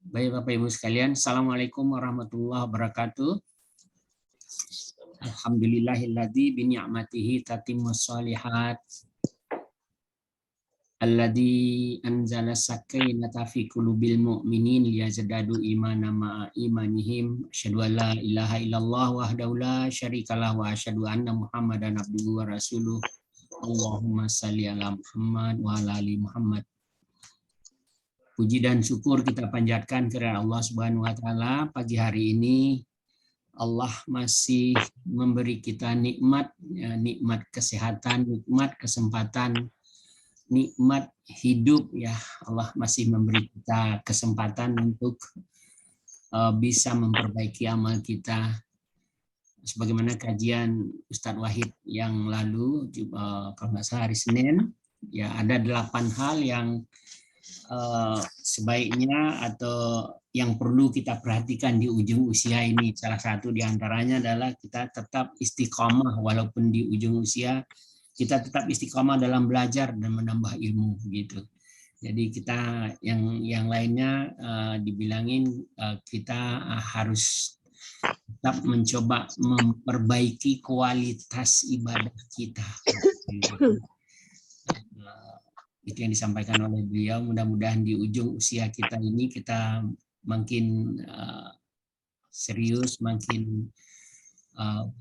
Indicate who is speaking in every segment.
Speaker 1: Baik Bapak Ibu sekalian, Assalamualaikum warahmatullahi wabarakatuh. Alhamdulillahilladzi bi ni'matihi tatimmus shalihat. Alladzi anzala sakinata fi qulubil mu'minin liyazdadu imanan ma'a imanihim. Asyhadu an la ilaha illallah wahdahu la syarikalah wa asyhadu anna Muhammadan abduhu wa rasuluh. Allahumma shalli ala Muhammad wa ala ali Muhammad. Puji dan syukur kita panjatkan kepada Allah Subhanahu wa taala. Pagi hari ini Allah masih memberi kita nikmat, nikmat kesehatan, nikmat kesempatan, nikmat hidup ya. Allah masih memberi kita kesempatan untuk bisa memperbaiki amal kita. Sebagaimana kajian Ustadz Wahid yang lalu, kalau nggak salah hari Senin, ya ada 8 hal yang sebaiknya atau yang perlu kita perhatikan di ujung usia ini. Salah satu diantaranya adalah kita tetap istiqomah walaupun di ujung usia, kita tetap istiqomah dalam belajar dan menambah ilmu gitu. Jadi kita yang lainnya dibilangin kita harus tetap mencoba memperbaiki kualitas ibadah kita. Itu yang disampaikan oleh beliau. Mudah-mudahan di ujung usia kita ini kita makin serius, makin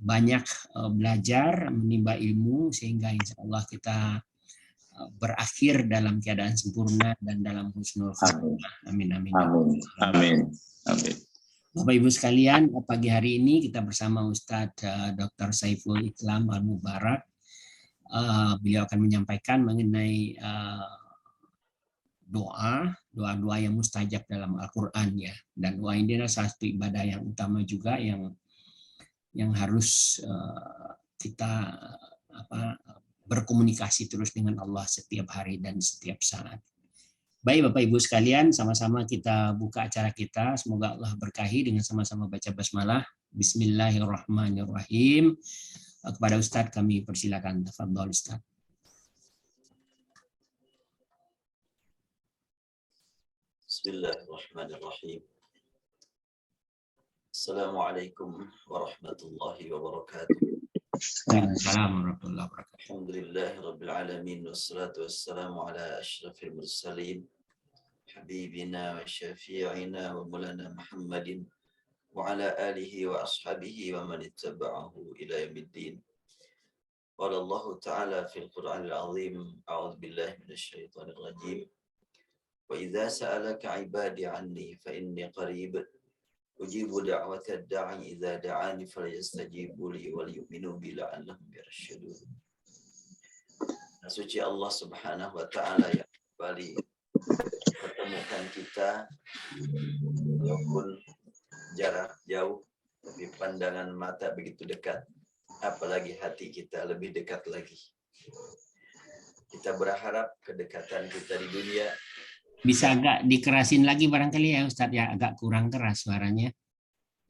Speaker 1: banyak belajar, menimba ilmu, sehingga insya Allah kita berakhir dalam keadaan sempurna dan dalam husnul khatimah. Amin, amin.
Speaker 2: Amin. Amin. Amin.
Speaker 1: Bapak Ibu sekalian, pagi hari ini kita bersama Ustadz Dr. Saiful Islam Al-Mubarak. Beliau akan menyampaikan mengenai doa yang mustajab dalam Al-Quran ya. Dan doa ini adalah salah satu ibadah yang utama juga yang harus kita berkomunikasi terus dengan Allah setiap hari dan setiap saat. Baik Bapak Ibu sekalian, sama-sama kita buka acara kita. Semoga Allah berkahi dengan sama-sama baca basmalah. Bismillahirrahmanirrahim. Kepada Ustadz kami persilakan. Tafadhol Ustadz.
Speaker 3: Bismillahirrahmanirrahim. Assalamualaikum warahmatullahi wabarakatuh.
Speaker 1: Assalamualaikum warahmatullahi wabarakatuh.
Speaker 3: Alhamdulillahirabbil alamin wassalatu wassalamu ala asyrafil mursalin habibina wa syafi'ina wa maulana Muhammadin wa ala alihi wa ashabihi wa man ittaba'ahu ila yaumiddin. Qala Allah ta'ala fil Qur'anil azim, a'udzu billahi minasy syaithanir rajim. Wa idza sa'alaka 'ibadi 'anni fa inni qarib ujibu da'watad da'i idza da'ani falyastajibu li wal yu'minu bi la'allahum yarshudun. Suci Allah Subhanahu wa taala yang kembali pertemukan kita walaupun jarak jauh tapi pandangan mata begitu dekat, apalagi hati kita lebih dekat lagi. Kita berharap kedekatan kita di dunia
Speaker 1: bisa agak dikerasin lagi barangkali ya Ustadz ya, agak kurang keras suaranya.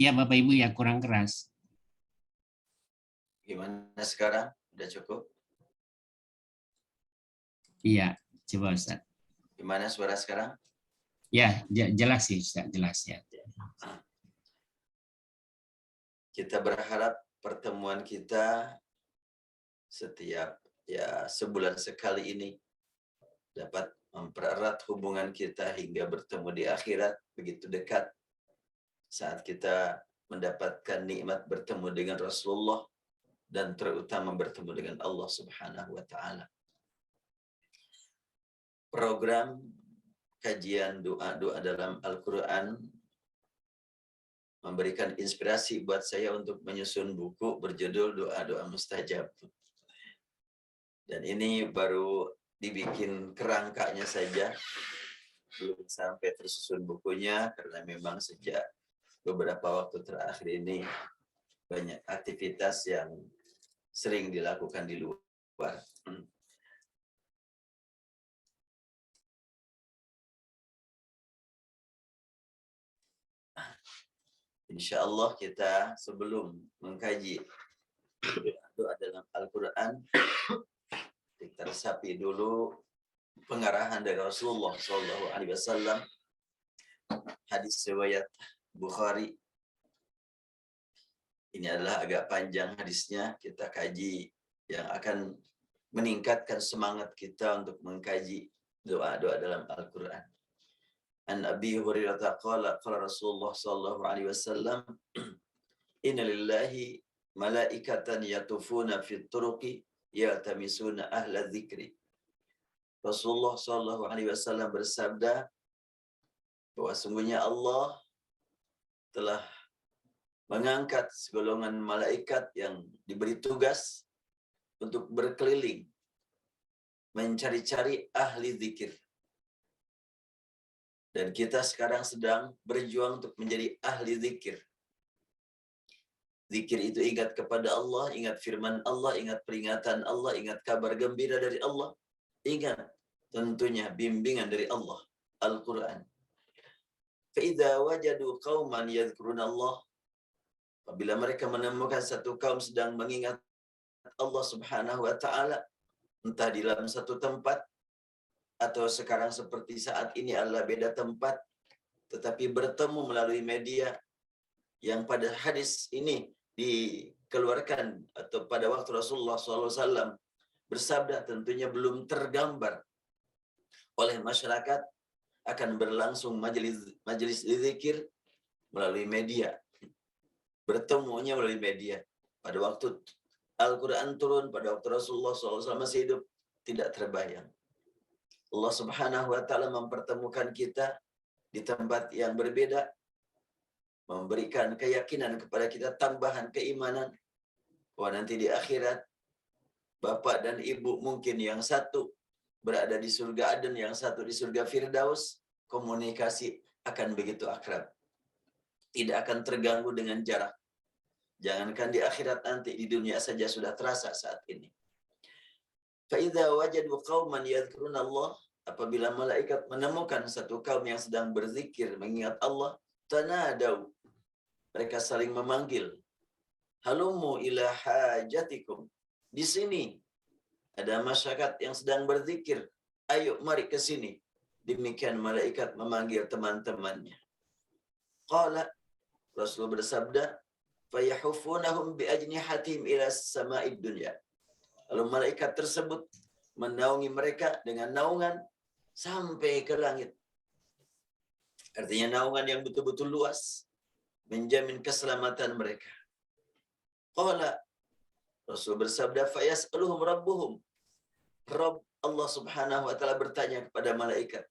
Speaker 1: Ya Bapak Ibu ya, kurang keras.
Speaker 3: Gimana sekarang? Udah cukup?
Speaker 1: Iya, coba Ustadz.
Speaker 3: Gimana suara sekarang?
Speaker 1: Ya, jelas sih Ustadz, jelas ya.
Speaker 3: Kita berharap pertemuan kita setiap sebulan sekali ini dapat mempererat hubungan kita hingga bertemu di akhirat begitu dekat saat kita mendapatkan nikmat bertemu dengan Rasulullah dan terutama bertemu dengan Allah Subhanahu wa taala. Program kajian doa-doa dalam Al-Qur'an memberikan inspirasi buat saya untuk menyusun buku berjudul Doa-doa Mustajab. Dan ini baru dibikin kerangkanya saja, belum sampai tersusun bukunya karena memang sejak beberapa waktu terakhir ini banyak aktivitas yang sering dilakukan di luar. Insya Allah kita sebelum mengkaji doa dalam Al-Quran, kita resapi dulu pengarahan dari Rasulullah SAW hadis riwayat Bukhari. Ini adalah agak panjang hadisnya, kita kaji yang akan meningkatkan semangat kita untuk mengkaji doa-doa dalam Al-Quran. An Abi Hurairah qala qala Rasulullah sallallahu alaihi wasallam inna lillahi malaikatan yatufuna fit turuqi yaltamisuna ahla dzikri. Rasulullah sallallahu alaihi wasallam bersabda bahwa sungguhnya Allah telah mengangkat segolongan malaikat yang diberi tugas untuk berkeliling mencari-cari ahli zikir. Dan kita sekarang sedang berjuang untuk menjadi ahli zikir. Zikir itu ingat kepada Allah, ingat firman Allah, ingat peringatan Allah, ingat kabar gembira dari Allah, ingat tentunya bimbingan dari Allah, Al-Quran. فَإِذَا وَجَدُوا قَوْمًا يَذْكُرُونَ اللَّهِ, apabila mereka menemukan satu kaum sedang mengingat Allah Subhanahu wa taala, entah di dalam satu tempat atau sekarang seperti saat ini adalah beda tempat, tetapi bertemu melalui media yang pada hadis ini dikeluarkan atau pada waktu Rasulullah SAW bersabda tentunya belum tergambar oleh masyarakat akan berlangsung majelis zikir melalui media. Bertemunya melalui media. Pada waktu Al-Quran turun, pada waktu Rasulullah SAW masih hidup, tidak terbayang. Allah Subhanahu wa taala mempertemukan kita di tempat yang berbeda, memberikan keyakinan kepada kita, tambahan keimanan bahwa nanti di akhirat bapak dan ibu mungkin yang satu berada di surga Aden, yang satu di surga Firdaus, komunikasi akan begitu akrab. Tidak akan terganggu dengan jarak. Jangankan di akhirat, nanti di dunia saja sudah terasa saat ini. فَإِذَا وَجَدُوا قَوْمًا يَذْكُرُونَ اللَّهِ, apabila malaikat menemukan satu kaum yang sedang berzikir, mengingat Allah, tanadau, mereka saling memanggil, halummu ila hajatikum, di sini ada masyarakat yang sedang berzikir, ayo mari ke sini. Demikian malaikat memanggil teman-temannya. Qala, Rasul bersabda, fayahufunahum biajnihatihim ila sama'id dunya. Lalu malaikat tersebut menaungi mereka dengan naungan sampai ke langit. Artinya naungan yang betul-betul luas, menjamin keselamatan mereka. Qala, Rasul bersabda, fayas'aluhum rabbuhum. Rabb Allah Subhanahu wa taala bertanya kepada malaikat.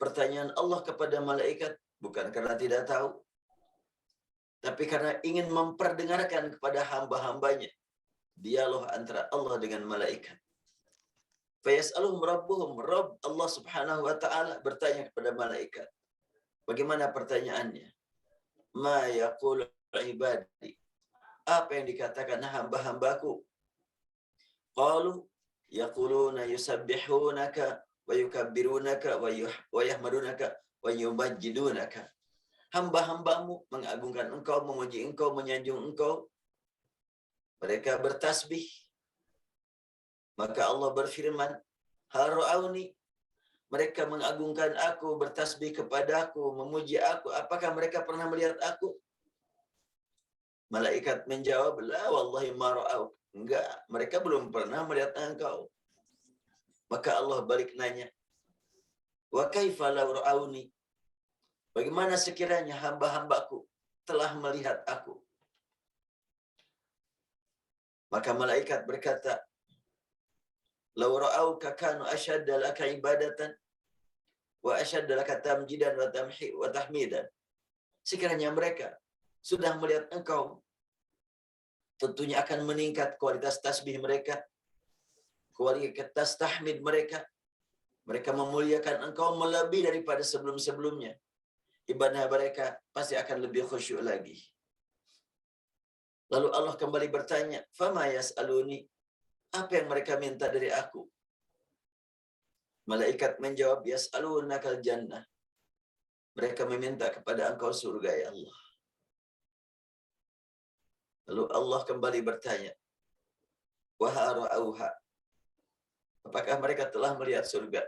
Speaker 3: Pertanyaan Allah kepada malaikat bukan karena tidak tahu, tapi karena ingin memperdengarkan kepada hamba-hambanya dialog antara Allah dengan malaikat. Fayas'aluhum rabbuhum, Rabb Allah Subhanahu wa taala bertanya kepada malaikat. Bagaimana pertanyaannya? Ma yaqulu ibadi, apa yang dikatakan hamba-hambaku? Qalu yaquluna yusabbihunaka wa yukabbirunaka wa yahmadunaka wa yumajjidunaka. Hamba-hambamu mengagungkan engkau, memuji engkau, menyanjung engkau. Mereka bertasbih. Maka Allah berfirman, hal ra'auni, mereka mengagungkan aku, bertasbih kepadaku, memuji aku. Apakah mereka pernah melihat aku? Malaikat menjawab, la wallahi ma ra'au. Enggak, mereka belum pernah melihat engkau. Maka Allah balik nanya, wa kaifa law ra'auni? Bagaimana sekiranya hamba-hambaku telah melihat aku? Maka malaikat berkata, law ra'auka kanu ashadda laka ibadatan wa ashadda laka tamjidan wa tahmidan. Sekiranya mereka sudah melihat engkau, tentunya akan meningkat kualitas tasbih mereka, kualitas tahmid mereka. Mereka memuliakan engkau melebihi daripada sebelum-sebelumnya. Ibadah mereka pasti akan lebih khusyuk lagi. Lalu Allah kembali bertanya, fama yas'aluni, apa yang mereka minta dari aku? Malaikat menjawab, yas'alunakal jannah. Mereka meminta kepada engkau surga, ya Allah. Lalu Allah kembali bertanya, wa ra'auha, apakah mereka telah melihat surga?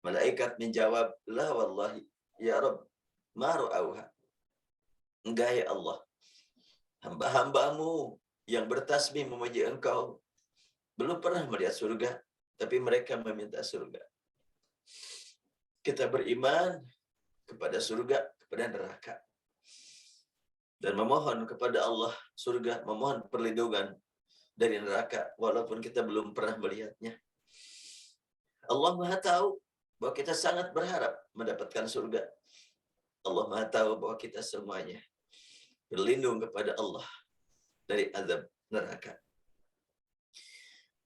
Speaker 3: Malaikat menjawab, la wallahi ya Rabb, ma ra'auha. Enggak ya Allah, hamba-hambamu yang bertasbih memuji engkau belum pernah melihat surga, tapi mereka meminta surga. Kita beriman kepada surga, kepada neraka, dan memohon kepada Allah surga, memohon perlindungan dari neraka, walaupun kita belum pernah melihatnya. Allah Maha tahu bahwa kita sangat berharap mendapatkan surga. Allah Maha tahu bahwa kita semuanya berlindung kepada Allah dari azab neraka.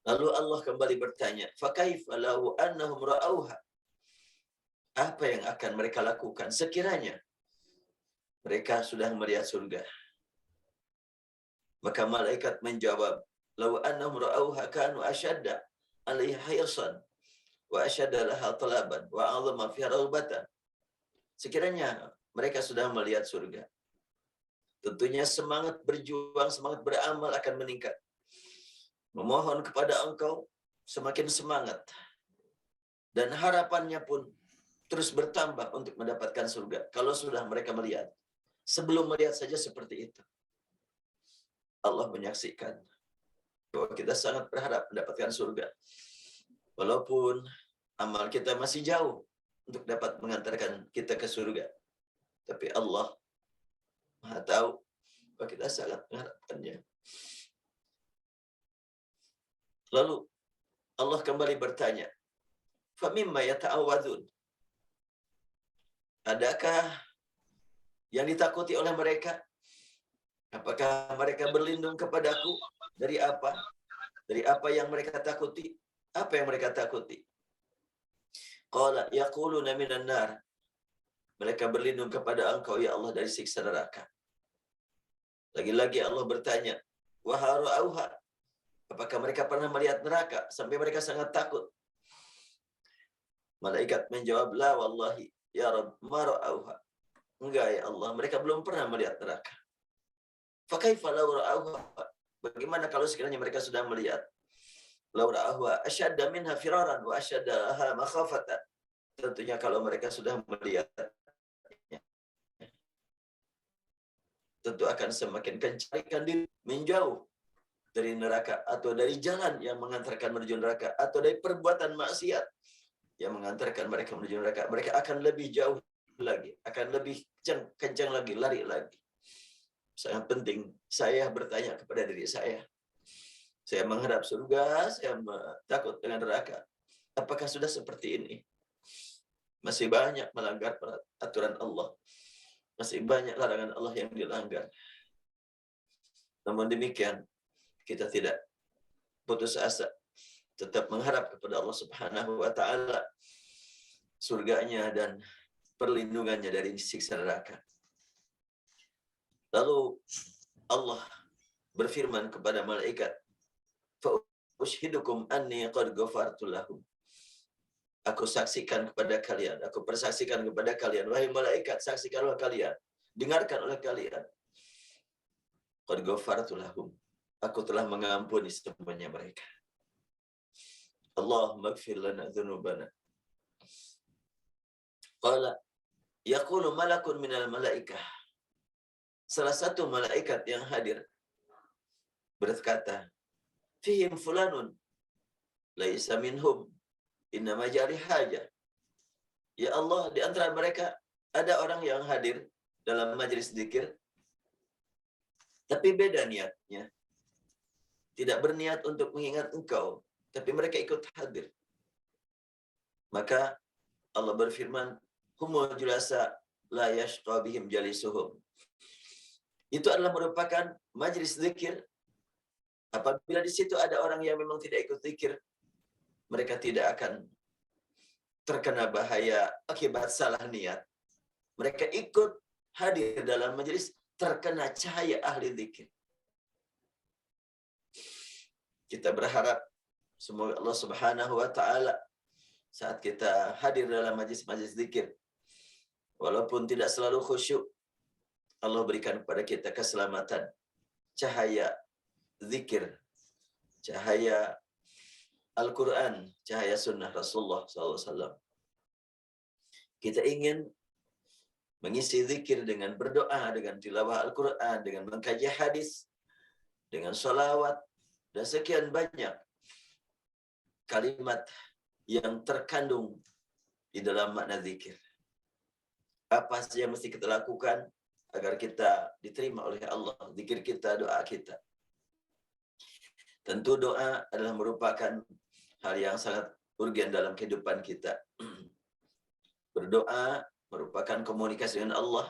Speaker 3: Lalu Allah kembali bertanya, "Fakaifa law annahum ra'auha?" Apa yang akan mereka lakukan sekiranya mereka sudah melihat surga? Maka malaikat menjawab, "Law annahum ra'auha kanu ashadda 'alaiha hirsan wa ashadda laha talaban wa 'azama fiha raghbatan." Sekiranya mereka sudah melihat surga, tentunya semangat berjuang, semangat beramal akan meningkat. Memohon kepada engkau semakin semangat, dan harapannya pun terus bertambah untuk mendapatkan surga. Kalau sudah mereka melihat, sebelum melihat saja seperti itu. Allah menyaksikan bahwa kita sangat berharap mendapatkan surga, walaupun amal kita masih jauh untuk dapat mengantarkan kita ke surga. Tapi Allah Maha tahu bahwa kita sangat mengharapkannya. Lalu Allah kembali bertanya, "Famimma yata'awadzun?" Adakah yang ditakuti oleh mereka? Apakah mereka berlindung kepadaku dari apa? Dari apa yang mereka takuti? Apa yang mereka takuti? Qala yaquluna minan nar. Mereka berlindung kepada engkau ya Allah dari siksa neraka. Lagi-lagi Allah bertanya, wa hara'auha. Apakah mereka pernah melihat neraka sampai mereka sangat takut? Malaikat menjawab, la wallahi ya Rabb, ma ra'auha. Enggak ya Allah, mereka belum pernah melihat neraka. Fakaifa law ra'auha? Bagaimana kalau sekiranya mereka sudah melihat? Law ra'auha asyadda minha firaran wa asyadda laha makhafatan. Tentunya kalau mereka sudah melihat, tentu akan semakin kencarikan diri menjauh dari neraka, atau dari jalan yang mengantarkan menuju neraka, atau dari perbuatan maksiat yang mengantarkan mereka menuju neraka. Mereka akan lebih jauh lagi, akan lebih kencang lagi, lari lagi. Sangat penting saya bertanya kepada diri saya. Saya mengharap surga, saya takut dengan neraka. Apakah sudah seperti ini? Masih banyak melanggar aturan Allah. Masih banyak larangan Allah yang dilanggar. Namun demikian, kita tidak putus asa, tetap mengharap kepada Allah Subhanahu wa taala surganya dan perlindungannya dari siksa neraka. Lalu Allah berfirman kepada malaikat, fa ushidukum anni qad ghafartu lahum. Aku saksikan kepada kalian, aku persaksikan kepada kalian, wahai malaikat, saksikanlah kalian, dengarkan oleh kalian. Qad ghafartu lahum. Aku telah mengampuni semuanya mereka. Allahumma ighfir lana dzunubana. Qala yaqulu malakun minal malaikah. Salah satu malaikat yang hadir berkata, fihim fulanun laisa minhum innama jari haja. Ya Allah, di antara mereka ada orang yang hadir dalam majelis zikir, tapi beda niatnya. Tidak berniat untuk mengingat engkau, tapi mereka ikut hadir. Maka Allah berfirman, humul julasa la yashqa bihim jalisuhum. Itu adalah merupakan majelis zikir. Apabila di situ ada orang yang memang tidak ikut zikir, mereka tidak akan terkena bahaya akibat salah niat. Mereka ikut hadir dalam majelis, terkena cahaya ahli zikir. Kita berharap semoga Allah Subhanahu wa taala saat kita hadir dalam majlis-majlis zikir, walaupun tidak selalu khusyuk, Allah berikan kepada kita keselamatan, cahaya zikir, cahaya Al-Quran, cahaya sunnah Rasulullah SAW. Kita ingin mengisi zikir dengan berdoa, dengan tilawah Al-Quran, dengan mengkaji hadis, dengan salawat, dan sekian banyak kalimat yang terkandung di dalam makna zikir. Apa saja yang mesti kita lakukan agar kita diterima oleh Allah, zikir kita, doa kita. Tentu doa adalah merupakan hal yang sangat urgen dalam kehidupan kita. Berdoa merupakan komunikasi dengan Allah.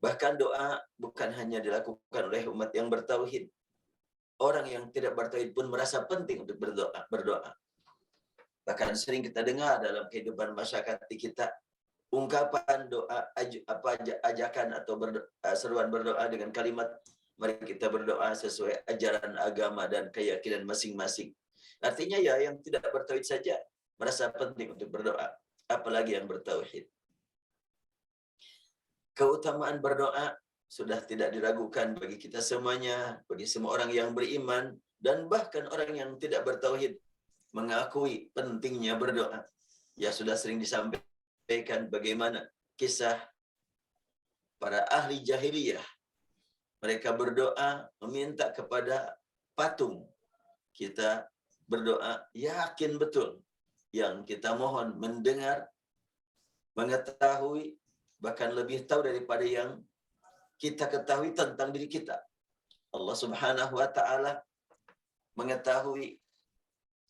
Speaker 3: Bahkan doa bukan hanya dilakukan oleh umat yang bertauhid. Orang yang tidak bertauhid pun merasa penting untuk berdoa. Bahkan sering kita dengar dalam kehidupan masyarakat kita ungkapan doa, ajakan atau seruan berdoa dengan kalimat mari kita berdoa sesuai ajaran agama dan keyakinan masing-masing. Artinya ya yang tidak bertauhid saja merasa penting untuk berdoa, apalagi yang bertauhid. Keutamaan berdoa sudah tidak diragukan bagi kita semuanya, bagi semua orang yang beriman dan bahkan orang yang tidak bertauhid mengakui pentingnya berdoa. Ya sudah sering disampaikan bagaimana kisah para ahli jahiliyah. Mereka berdoa meminta kepada patung. Kita berdoa yakin betul yang kita mohon mendengar, mengetahui, bahkan lebih tahu daripada yang kita ketahui tentang diri kita. Allah Subhanahu wa taala mengetahui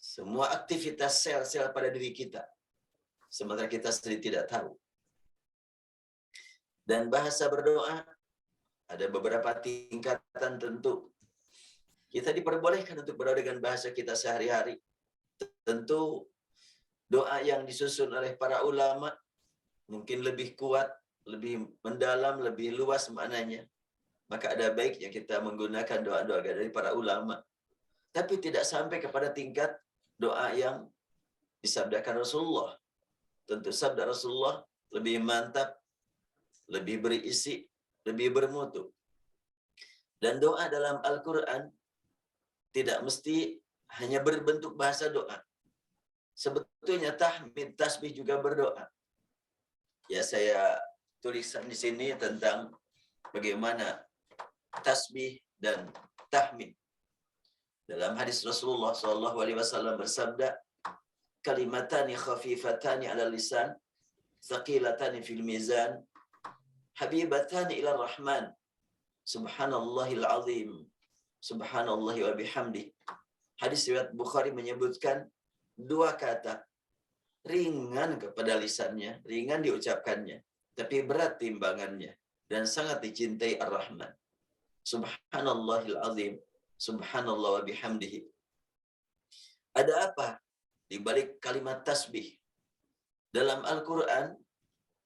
Speaker 3: semua aktivitas sel-sel pada diri kita, sementara kita sendiri tidak tahu. Dan bahasa berdoa ada beberapa tingkatan tentu. Kita diperbolehkan untuk berdoa dengan bahasa kita sehari-hari. Tentu doa yang disusun oleh para ulama mungkin lebih kuat, lebih mendalam, lebih luas maknanya. Maka ada baiknya kita menggunakan doa-doa dari para ulama. Tapi tidak sampai kepada tingkat doa yang disabdakan Rasulullah. Tentu sabda Rasulullah lebih mantap, lebih berisi, lebih bermutu. Dan doa dalam Al-Quran tidak mesti hanya berbentuk bahasa doa. Sebetulnya tahmid, tasbih juga berdoa. Ya, saya tulisan di sini tentang bagaimana tasbih dan tahmid. Dalam hadis Rasulullah SAW bersabda, kalimatani khafifatani ala lisan, thaqilatani fil mizan, habibatani ila rahman, subhanallahil azim, subhanallahi wa bihamdi. Hadis riwayat Bukhari menyebutkan dua kata ringan kepada lisannya, ringan diucapkannya, tapi berat timbangannya dan sangat dicintai Ar-Rahman. Subhanallahil azim, subhanallah wa bihamdihi. Ada apa di balik kalimat tasbih? Dalam Al-Quran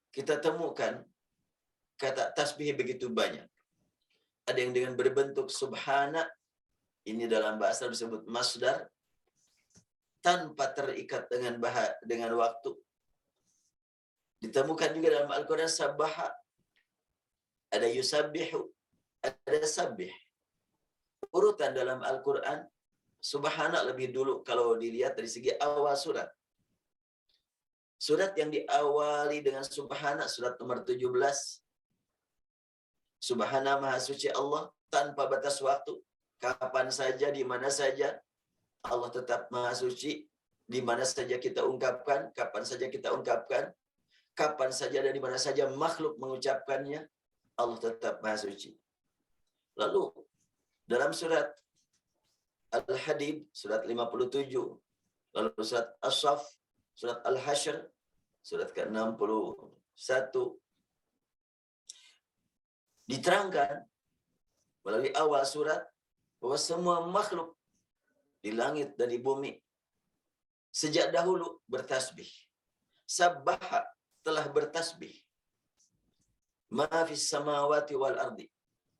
Speaker 3: kita temukan kata tasbih begitu banyak. Ada yang dengan berbentuk subhana, ini dalam bahasa disebut masdar, tanpa terikat dengan waktu. Ditemukan juga dalam Al-Quran sabbaha, ada yusabbihu, ada sabbih. Urutan dalam Al-Quran, subhana lebih dulu kalau dilihat dari segi awal surat. Surat yang diawali dengan subhana, surat nomor 17. Subhana maha suci Allah, tanpa batas waktu. Kapan saja, di mana saja, Allah tetap maha suci. Di mana saja kita ungkapkan, kapan saja kita ungkapkan, kapan saja dan di mana saja makhluk mengucapkannya, Allah tetap maha suci. Lalu, dalam surat Al-Hadid, surat 57, lalu surat As-Saff, surat Al-Hasyr, surat ke-61, diterangkan melalui awal surat bahwa semua makhluk di langit dan di bumi sejak dahulu bertasbih. Sabbaha, telah bertasbih. Ma fis samawati wal ardi,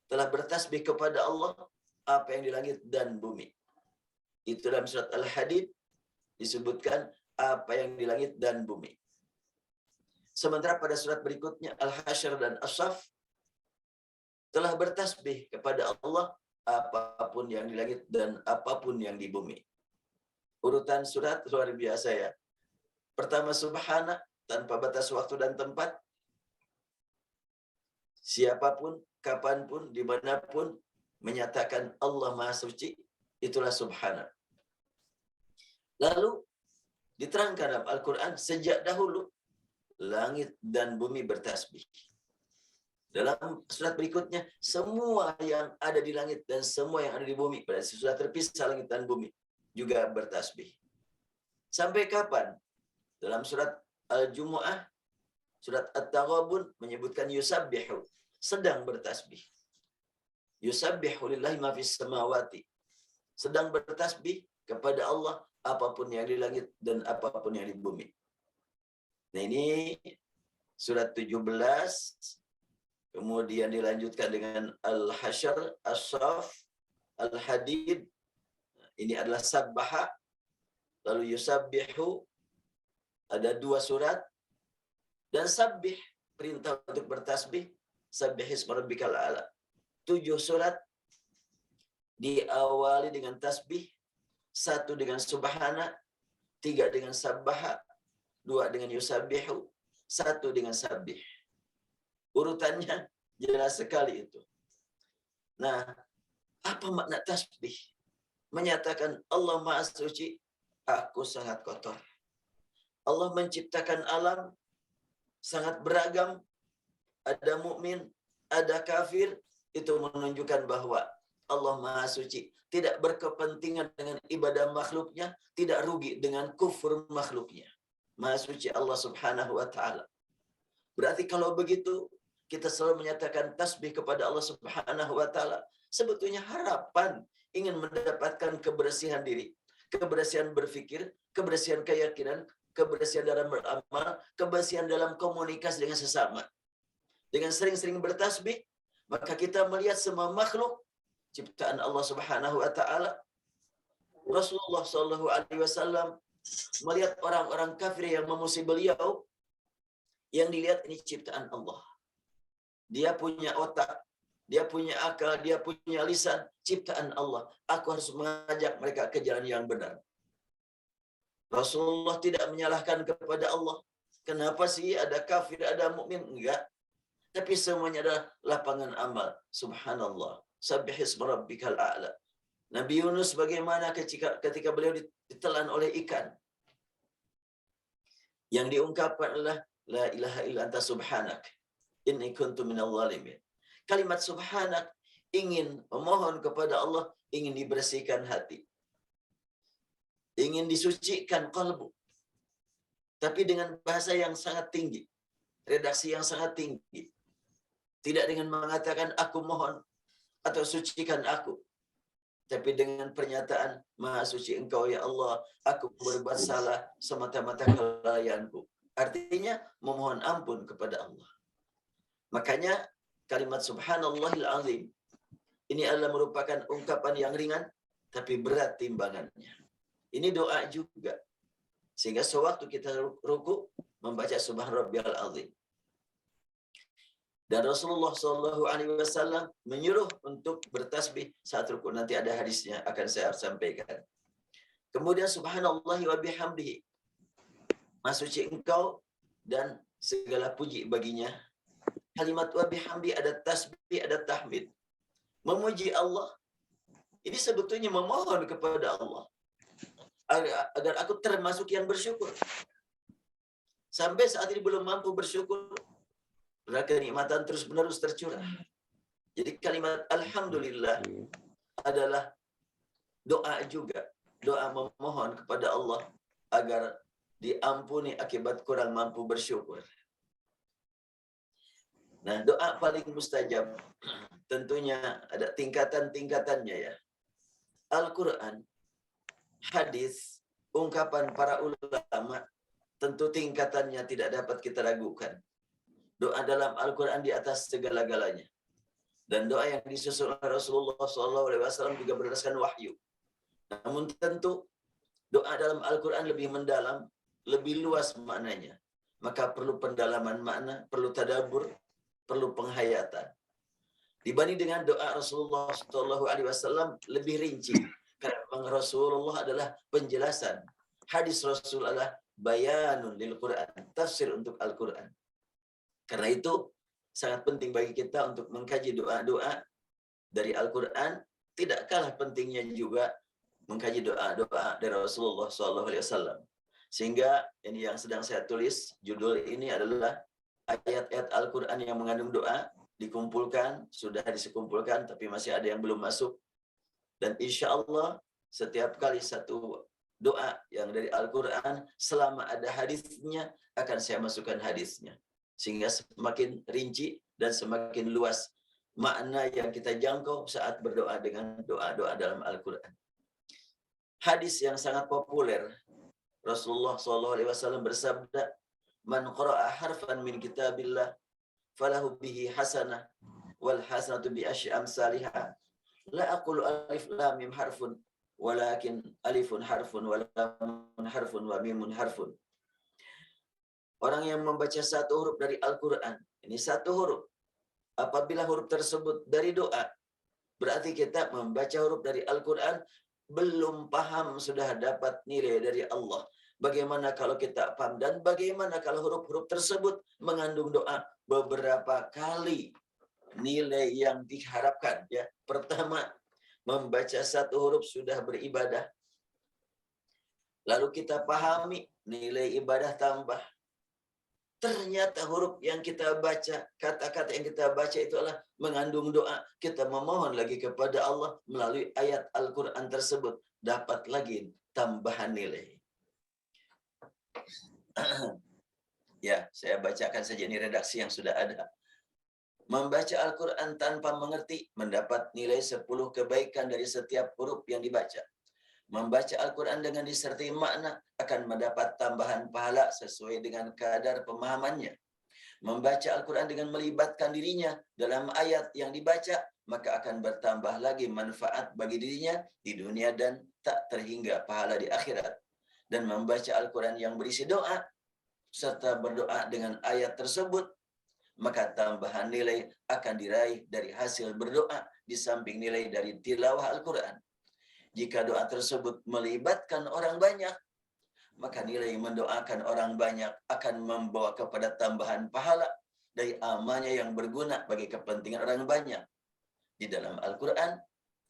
Speaker 3: telah bertasbih kepada Allah apa yang di langit dan bumi. Itu dalam surat Al-Hadid disebutkan apa yang di langit dan bumi. Sementara pada surat berikutnya Al-Hasyr dan As-Saff telah bertasbih kepada Allah apapun yang di langit dan apapun yang di bumi. Urutan surat luar biasa ya. Pertama subhana, tanpa batas waktu dan tempat. Siapapun, kapanpun, dimanapun menyatakan Allah Maha Suci, itulah subhana. Lalu diterangkan dalam Al-Quran, sejak dahulu langit dan bumi bertasbih. Dalam surat berikutnya, semua yang ada di langit dan semua yang ada di bumi, berarti sudah terpisah langit dan bumi, juga bertasbih. Sampai kapan? Dalam surat Al-Jumu'ah, surat At-Taghabun menyebutkan yusabbihu, sedang bertasbih. Yusabbihu lillahi ma fis samawati, sedang bertasbih kepada Allah apapun yang di langit dan apapun yang di bumi. Nah, ini surat 17, kemudian dilanjutkan dengan Al-Hasyr, As-Saff, Al-Hadid. Ini adalah Sabbaha, lalu Yusabbihu, ada 2 surat, dan Sabbih, perintah untuk bertasbih, Sabbihisma rabbikal a'la. 7 surat diawali dengan tasbih, 1 dengan subhana, 3 dengan sabbaha, 2 dengan yusabbihu, 1 dengan sabbih. Urutannya jelas sekali itu. Nah, apa makna tasbih? Menyatakan Allah Maha Suci, aku sangat kotor. Allah menciptakan alam sangat beragam, ada mukmin, ada kafir, itu menunjukkan bahwa Allah Maha Suci, tidak berkepentingan dengan ibadah makhluknya, tidak rugi dengan kufur makhluknya. Maha Suci Allah Subhanahu wa Ta'ala. Berarti kalau begitu, kita selalu menyatakan tasbih kepada Allah Subhanahu wa Ta'ala. Sebetulnya harapan ingin mendapatkan kebersihan diri, kebersihan berpikir, kebersihan keyakinan, kebersihan dalam beramal, kebersihan dalam komunikasi dengan sesama. Dengan sering-sering bertasbih, maka kita melihat semua makhluk ciptaan Allah Subhanahu wa Ta'ala. Rasulullah Shallallahu Alaihi Wasallam melihat orang-orang kafir yang memusuhi beliau, yang dilihat ini ciptaan Allah. Dia punya otak, dia punya akal, dia punya lisan, ciptaan Allah. Aku harus mengajak mereka ke jalan yang benar. Rasulullah tidak menyalahkan kepada Allah. Kenapa sih ada kafir, ada mukmin? Enggak. Tapi semuanya adalah lapangan amal. Subhanallah. Sabbihisma rabbikal a'la. Nabi Yunus bagaimana ketika beliau ditelan oleh ikan? Yang diungkapkan adalah la ilaha illa anta subhanak inni kuntu minadh dhalimin. Kalimat subhanak ingin memohon kepada Allah, ingin dibersihkan hati, ingin disucikan kalbu, tapi dengan bahasa yang sangat tinggi, redaksi yang sangat tinggi. Tidak dengan mengatakan aku mohon atau sucikan aku, tapi dengan pernyataan Maha Suci Engkau ya Allah, aku berbuat salah semata-mata kelalaianku. Artinya memohon ampun kepada Allah. Makanya kalimat subhanallahil azim ini adalah merupakan ungkapan yang ringan tapi berat timbangannya. Ini doa juga. Sehingga sewaktu kita ruku membaca subhan rabbiyal azim. Dan Rasulullah Shallallahu Alaihi Wasallam menyuruh untuk bertasbih saat ruku. Nanti ada hadisnya akan saya sampaikan. Kemudian subhanallahi wa bihamdihi. Maha Suci Engkau dan segala puji baginya. Kalimat wa bihamdi ada tasbih, ada tahmid. Memuji Allah. Ini sebetulnya memohon kepada Allah agar aku termasuk yang bersyukur. Sampai saat ini belum mampu bersyukur, kenikmatan terus-menerus tercurah. Jadi kalimat alhamdulillah adalah doa juga. Doa memohon kepada Allah agar diampuni akibat kurang mampu bersyukur. Nah, doa paling mustajab tentunya ada tingkatan-tingkatannya ya. Al-Quran, hadis, ungkapan para ulama, tentu tingkatannya tidak dapat kita ragukan. Doa dalam Al-Quran di atas segala-galanya. Dan doa yang disusun oleh Rasulullah SAW juga berdasarkan wahyu. Namun tentu doa dalam Al-Quran lebih mendalam, lebih luas maknanya. Maka perlu pendalaman makna, perlu tadabbur, perlu penghayatan. Dibanding dengan doa Rasulullah SAW lebih rinci. Karena Rasulullah adalah penjelasan. Hadis Rasul adalah bayanun lil Quran, tafsir untuk Al-Quran. Karena itu sangat penting bagi kita untuk mengkaji doa-doa dari Al-Quran. Tidak kalah pentingnya juga mengkaji doa-doa dari Rasulullah SAW. Sehingga ini yang sedang saya tulis, judul ini adalah ayat-ayat Al-Quran yang mengandung doa, dikumpulkan, sudah dikumpulkan, tapi masih ada yang belum masuk. Dan insya Allah setiap kali satu doa yang dari Al-Quran, selama ada hadisnya, akan saya masukkan hadisnya. Sehingga semakin rinci dan semakin luas makna yang kita jangkau saat berdoa dengan doa-doa dalam Al-Quran. Hadis yang sangat populer, Rasulullah SAW bersabda, "Man qara'a harfan min kitabillah, falahu bihi hasanah, wal hasanatu bi asyri amsalihha. La aqulu alif lam mim harfun, walakin alifun harfun, wa lamun harfun, wa mimun harfun." Orang yang membaca satu huruf dari Al-Quran, ini satu huruf, apabila huruf tersebut dari doa, berarti kita membaca huruf dari Al-Quran, belum paham sudah dapat nilai dari Allah. Bagaimana kalau kita paham, dan bagaimana kalau huruf-huruf tersebut mengandung doa beberapa kali nilai yang diharapkan. Ya, pertama, membaca satu huruf sudah beribadah. Lalu kita pahami nilai ibadah tambah. Ternyata huruf yang kita baca, kata-kata yang kita baca itu adalah mengandung doa. Kita memohon lagi kepada Allah melalui ayat Al-Quran tersebut. Dapat lagi tambahan nilai. Ya, saya bacakan saja ini redaksi yang sudah ada. Membaca Al-Quran tanpa mengerti mendapat nilai 10 kebaikan dari setiap huruf yang dibaca. Membaca Al-Quran dengan disertai makna akan mendapat tambahan pahala sesuai dengan kadar pemahamannya. Membaca Al-Quran dengan melibatkan dirinya dalam ayat yang dibaca, maka akan bertambah lagi manfaat bagi dirinya di dunia dan tak terhingga pahala di akhirat. Dan membaca Al-Quran yang berisi doa, serta berdoa dengan ayat tersebut, maka tambahan nilai akan diraih dari hasil berdoa di samping nilai dari tilawah Al-Quran. Jika doa tersebut melibatkan orang banyak, maka nilai mendoakan orang banyak akan membawa kepada tambahan pahala dari amalnya yang berguna bagi kepentingan orang banyak. Di dalam Al-Quran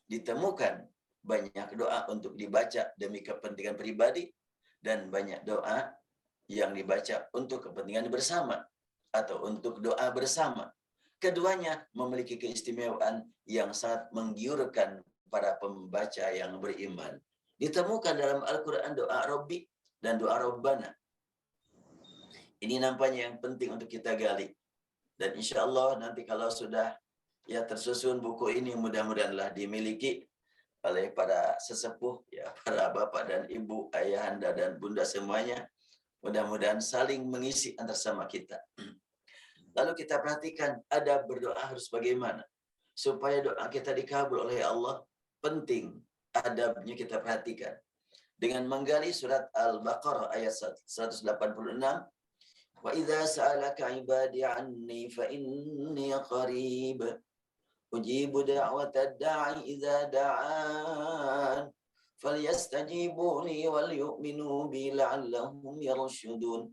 Speaker 3: ditemukan banyak doa untuk dibaca demi kepentingan pribadi dan banyak doa yang dibaca untuk kepentingan bersama atau untuk doa bersama. Keduanya memiliki keistimewaan yang sangat menggiurkan para pembaca yang beriman. Ditemukan dalam Al-Quran doa Rabbi dan doa Rabbana. Ini nampaknya yang penting untuk kita gali. Dan insya Allah nanti kalau sudah ya tersusun buku ini, mudah-mudahanlah dimiliki oleh para sesepuh, ya para bapak dan ibu, ayahanda dan bunda semuanya. Mudah-mudahan saling mengisi antar sama kita. Lalu kita perhatikan adab berdoa harus bagaimana. Supaya doa kita dikabul oleh Allah, penting adabnya kita perhatikan. Dengan menggali surat Al-Baqarah ayat 186, wa idza sa'alaka 'ibadi 'anni fa inni qarib ujibu da'watad da'i idza da'an falyastajibu li wal yu'minu bi la'allahum yarshudun.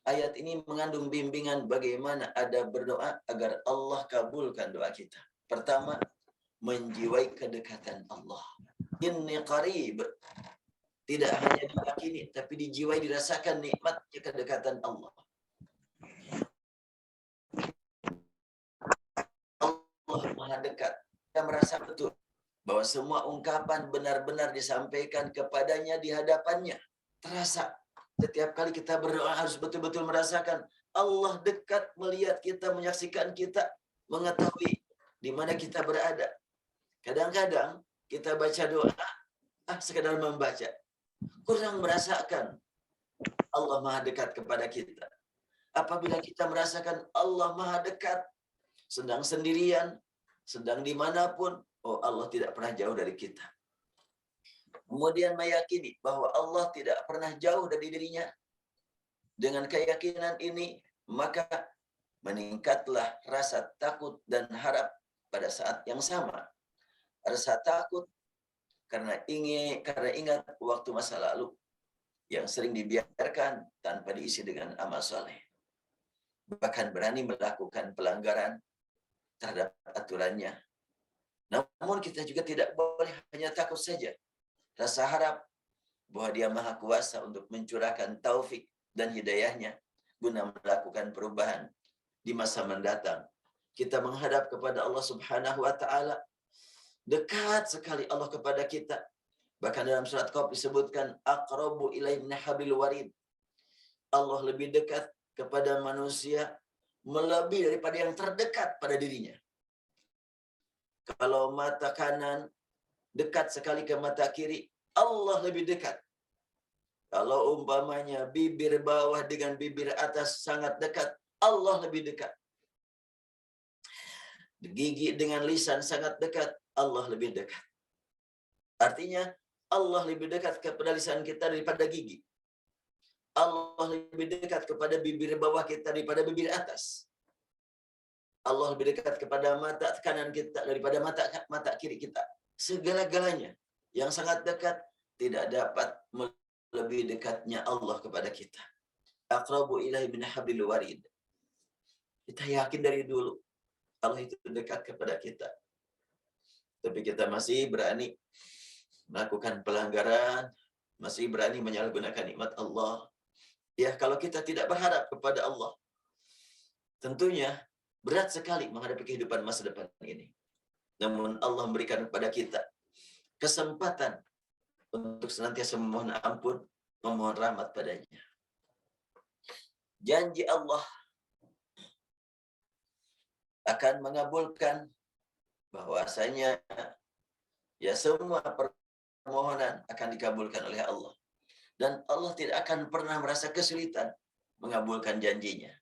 Speaker 3: Ayat ini mengandung bimbingan bagaimana adab berdoa agar Allah kabulkan doa kita. Pertama, menjiwai kedekatan Allah. Inni qarib. Tidak hanya diyakini, tapi dijiwai, dirasakan nikmatnya kedekatan Allah. Allah Maha dekat. Kita merasa betul bahwa semua ungkapan benar-benar disampaikan kepadanya di hadapannya. Terasa setiap kali kita berdoa harus betul-betul merasakan Allah dekat melihat kita, menyaksikan kita, mengetahui di mana kita berada. Kadang-kadang kita baca doa, sekedar membaca, kurang merasakan Allah Maha dekat kepada kita. Apabila kita merasakan Allah Maha dekat, sedang sendirian, sedang dimanapun, oh Allah tidak pernah jauh dari kita. Kemudian meyakini bahwa Allah tidak pernah jauh dari dirinya. Dengan keyakinan ini, maka meningkatlah rasa takut dan harap pada saat yang sama. Rasa takut karena ingat waktu masa lalu yang sering dibiarkan tanpa diisi dengan amal soleh. Bahkan berani melakukan pelanggaran terhadap aturannya. Namun kita juga tidak boleh hanya takut saja. Rasa harap bahwa Dia Maha Kuasa untuk mencurahkan taufik dan hidayahnya guna melakukan perubahan di masa mendatang. Kita menghadap kepada Allah Subhanahu wa taala. Dekat sekali Allah kepada kita. Bahkan dalam surat Qaf disebutkan aqrabu ilaihi min hablil warid. Allah lebih dekat kepada manusia melebihi daripada yang terdekat pada dirinya. Kalau mata kanan dekat sekali ke mata kiri, Allah lebih dekat. Kalau umpamanya bibir bawah dengan bibir atas sangat dekat, Allah lebih dekat. Gigi dengan lisan sangat dekat, Allah lebih dekat. Artinya, Allah lebih dekat kepada lisan kita daripada gigi. Allah lebih dekat kepada bibir bawah kita daripada bibir atas. Allah lebih dekat kepada mata kanan kita daripada mata kiri kita. Segala-galanya yang sangat dekat tidak dapat lebih dekatnya Allah kepada kita. Aqrabu ilaihi min hablil warid. Kita yakin dari dulu Allah itu dekat kepada kita. Tapi kita masih berani melakukan pelanggaran, masih berani menyalahgunakan nikmat Allah. Ya, kalau kita tidak berharap kepada Allah, tentunya berat sekali menghadapi kehidupan masa depan ini. Namun Allah memberikan kepada kita kesempatan untuk senantiasa memohon ampun, memohon rahmat padanya. Janji Allah akan mengabulkan bahwasanya ya semua permohonan akan dikabulkan oleh Allah. Dan Allah tidak akan pernah merasa kesulitan mengabulkan janjinya.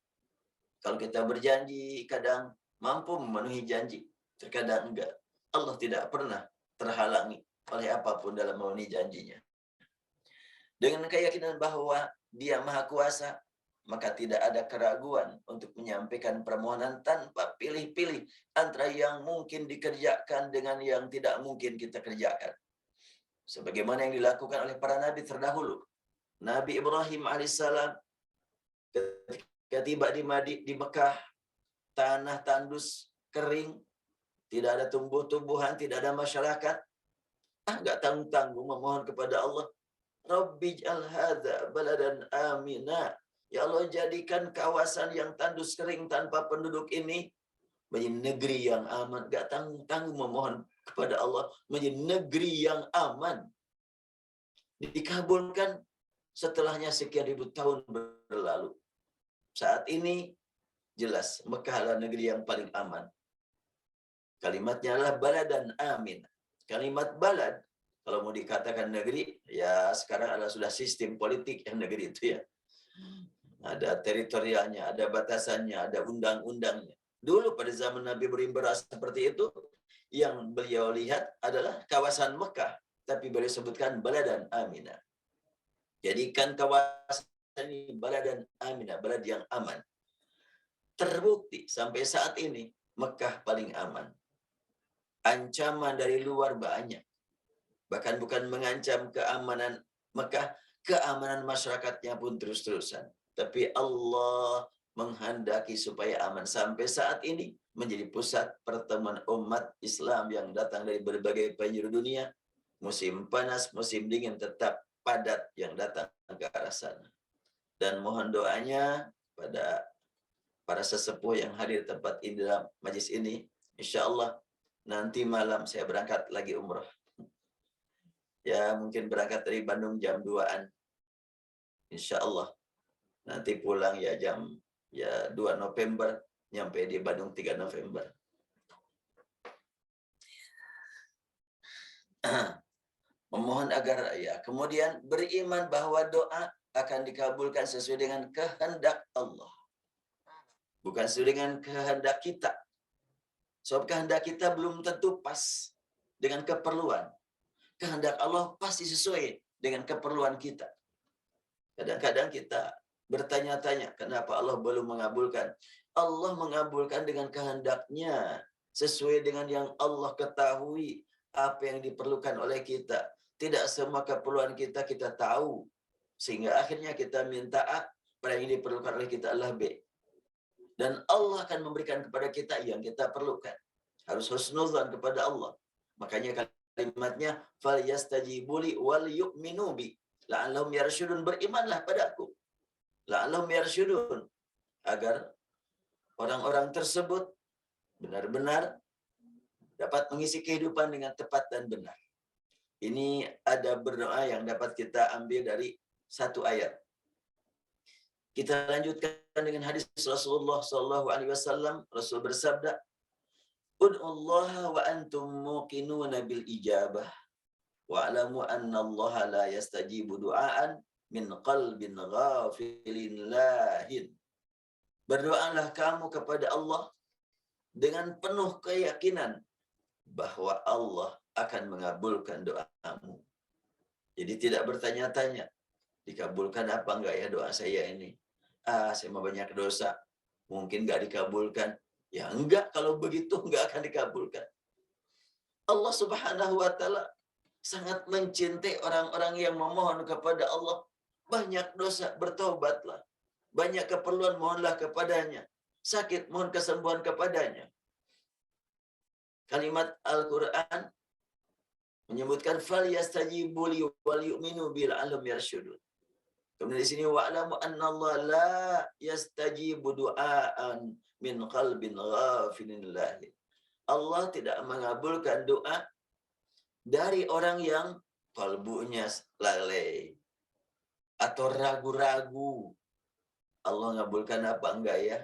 Speaker 3: Kalau kita berjanji, kadang mampu memenuhi janji, terkadang enggak. Allah tidak pernah terhalangi oleh apapun dalam memenuhi janjinya. Dengan keyakinan bahwa Dia Maha Kuasa, maka tidak ada keraguan untuk menyampaikan permohonan tanpa pilih-pilih antara yang mungkin dikerjakan dengan yang tidak mungkin kita kerjakan. Sebagaimana yang dilakukan oleh para nabi terdahulu. Nabi Ibrahim alaihissalam ketika tiba di Mekah, tanah tandus, kering, tidak ada tumbuh-tumbuhan, tidak ada masyarakat. Enggak tanggung-tanggung memohon kepada Allah, Rabbij'al hadza baladan amina. Ya Allah, jadikan kawasan yang tandus kering tanpa penduduk ini menjadi negeri yang aman. Enggak tanggung-tanggung memohon kepada Allah menjadi negeri yang aman. Dikabulkan setelahnya sekian ribu tahun berlalu. Saat ini jelas Mekah adalah negeri yang paling aman. Kalimatnya adalah baladan amin. Kalimat balad, kalau mau dikatakan negeri, ya sekarang adalah sudah sistem politik yang negeri itu ya. Ada teritorialnya, ada batasannya, ada undang-undangnya. Dulu pada zaman Nabi Ibrahim berasa seperti itu, yang beliau lihat adalah kawasan Mekah, tapi beliau sebutkan baladan aminah. Jadikan kawasan ini baladan aminah, balad yang aman. Terbukti sampai saat ini Mekah paling aman. Ancaman dari luar banyak. Bahkan bukan mengancam keamanan Mekah, keamanan masyarakatnya pun terus-terusan. Tapi Allah menghendaki supaya aman. Sampai saat ini menjadi pusat pertemuan umat Islam yang datang dari berbagai penjuru dunia. Musim panas, musim dingin tetap padat yang datang ke arah sana. Dan mohon doanya pada para sesepuh yang hadir tempat ini dalam majlis ini. Insya Allah nanti malam saya berangkat lagi umrah. Ya mungkin berangkat dari Bandung jam 2-an. Insya Allah. Nanti pulang ya jam 2 November. Nyampe di Bandung 3 November. Memohon agar ya. Kemudian beriman bahwa doa akan dikabulkan sesuai dengan kehendak Allah. Bukan sesuai dengan kehendak kita. Sebab kehendak kita belum tentu pas dengan keperluan. Kehendak Allah pasti sesuai dengan keperluan kita. Kadang-kadang kita bertanya-tanya, kenapa Allah belum mengabulkan? Allah mengabulkan dengan kehendaknya. Sesuai dengan yang Allah ketahui. Apa yang diperlukan oleh kita. Tidak semua keperluan kita tahu. Sehingga akhirnya kita minta A, pada yang diperlukan oleh kita adalah B. Dan Allah akan memberikan kepada kita yang kita perlukan. Harus husnuzan kepada Allah. Makanya kalimatnya falyastajibu li wal yu'minu bi la'allahum yarshudun, berimanlah padaku la'allahum yarshudun, agar orang-orang tersebut benar-benar dapat mengisi kehidupan dengan tepat dan benar. Ini ada berdoa yang dapat kita ambil dari satu ayat. Kita lanjutkan dengan hadis Rasulullah SAW. Rasul bersabda, "Ud'ullaha wa antum muqinuna bil ijabah, wa'lamu anna Allah la yastajibu du'aan min qalbin ghafilin lahin." Berdoalah kamu kepada Allah dengan penuh keyakinan bahwa Allah akan mengabulkan doamu. Jadi tidak bertanya-tanya, dikabulkan apa enggak ya doa saya ini? Saya mau banyak dosa, mungkin enggak dikabulkan. Ya enggak, kalau begitu enggak akan dikabulkan. Allah Subhanahu wa taala sangat mencintai orang-orang yang memohon kepada Allah. Banyak dosa, bertobatlah. Banyak keperluan, mohonlah kepadanya. Sakit, mohon kesembuhan kepadanya. Kalimat Al-Quran menyebutkan falyastajibu li wal yu'minu bil alam yarsyudun. Kemudian di sini wa'lamu anna Allah la yastajibu du'aan min qalbin ghafilin lahin. Allah tidak mengabulkan doa dari orang yang kalbunya lalai atau ragu-ragu. Allah ngabulkan apa enggak ya?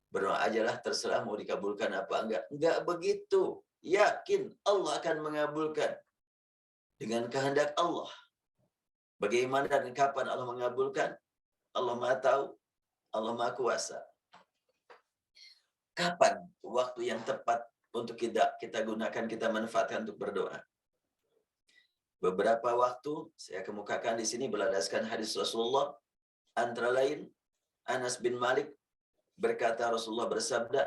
Speaker 3: Berdoa ajalah, terserah mau dikabulkan apa enggak. Enggak begitu. Yakin Allah akan mengabulkan dengan kehendak Allah. Bagaimana dan kapan Allah mengabulkan? Allah Maha tahu, Allah Maha kuasa. Kapan waktu yang tepat untuk kita gunakan, kita manfaatkan untuk berdoa? Beberapa waktu saya kemukakan di sini berdasarkan hadis Rasulullah, antara lain Anas bin Malik berkata, Rasulullah bersabda,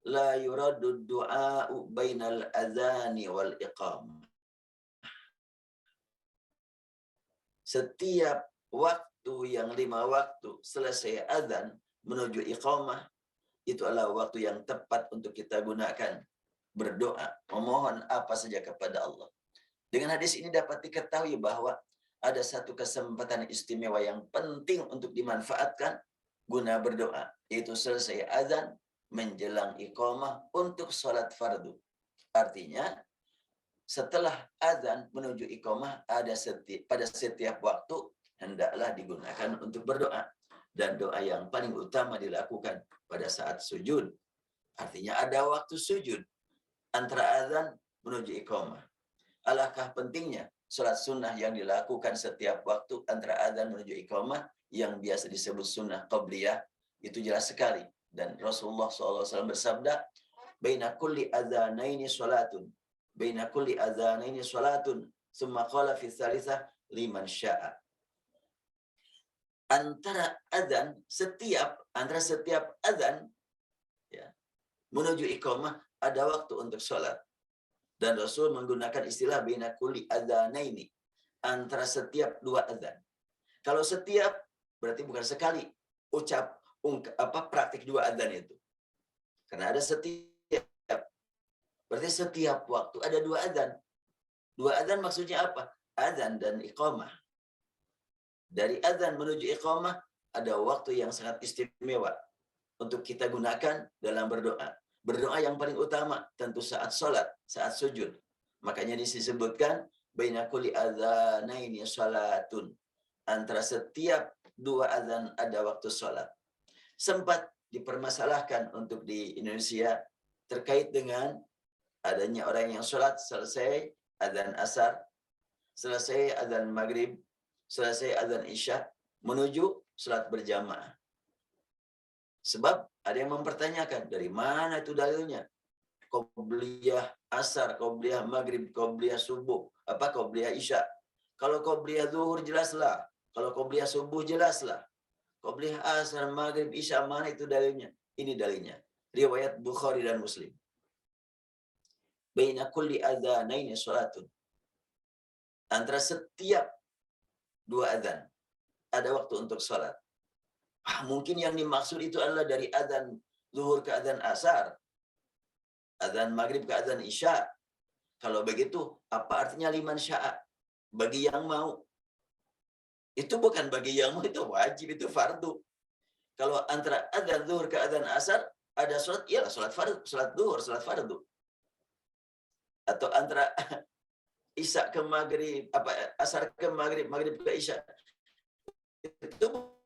Speaker 3: la yuraddu du'a'u bainal adzani wal iqam. Setiap waktu yang 5 waktu selesai azan menuju iqamah, itu adalah waktu yang tepat untuk kita gunakan berdoa, memohon apa saja kepada Allah. Dengan hadis ini dapat diketahui bahwa ada satu kesempatan istimewa yang penting untuk dimanfaatkan guna berdoa, yaitu selesai azan menjelang iqamah untuk sholat fardu. Artinya, setelah azan menuju iqamah pada setiap waktu hendaklah digunakan untuk berdoa. Dan doa yang paling utama dilakukan pada saat sujud. Artinya ada waktu sujud antara azan menuju iqamah. Alangkah pentingnya sholat sunnah yang dilakukan setiap waktu antara azan menuju iqamah, yang biasa disebut sunnah qabliyah, itu jelas sekali. Dan Rasulullah SAW bersabda, baina kulli adzanaini sholatun, baina kulli adzanaini sholatun, summa qala fi tsalitsah liman syaa. Antara setiap azan ya, menuju iqamah ada waktu untuk sholat. Dan Rasul menggunakan istilah baina kulli adzanaini, antara setiap 2 azan. Kalau setiap berarti bukan sekali praktik 2 azan itu. Karena ada setiap. Berarti setiap waktu ada 2 azan. 2 azan maksudnya apa? Azan dan iqamah. Dari azan menuju iqamah ada waktu yang sangat istimewa untuk kita gunakan dalam berdoa. Berdoa yang paling utama tentu saat sholat, saat sujud. Makanya disebutkan baina kulli adzanaini sholatun. Antara setiap 2 azan ada waktu sholat. Sempat dipermasalahkan untuk di Indonesia terkait dengan adanya orang yang sholat selesai azan asar, selesai azan maghrib, selesai azan isya, menuju sholat berjamaah. Sebab ada yang mempertanyakan, dari mana itu dalilnya? Qobliyah asar, qobliyah maghrib, qobliyah subuh, qobliyah isya. Kalau qobliyah zuhur jelaslah, kalau qobliyah subuh jelaslah. Qobliyah asar, maghrib, isya, mana itu dalilnya? Ini dalilnya. Riwayat Bukhari dan Muslim. Baina kulli adzanaini sholatun. Antara setiap 2 azan. Ada waktu untuk sholat. Mungkin yang dimaksud itu adalah dari azan zuhur ke azan asar, azan maghrib ke azan isya. Kalau begitu, apa artinya liman sya'a? Bagi yang mau. Itu bukan bagi yang mau, itu wajib, itu fardu. Kalau antara azan zuhur ke azan asar, ada sholat, ialah sholat fardu, sholat zuhur, sholat fardu. Atau antara isya ke maghrib, asar ke maghrib, maghrib ke isya. Itu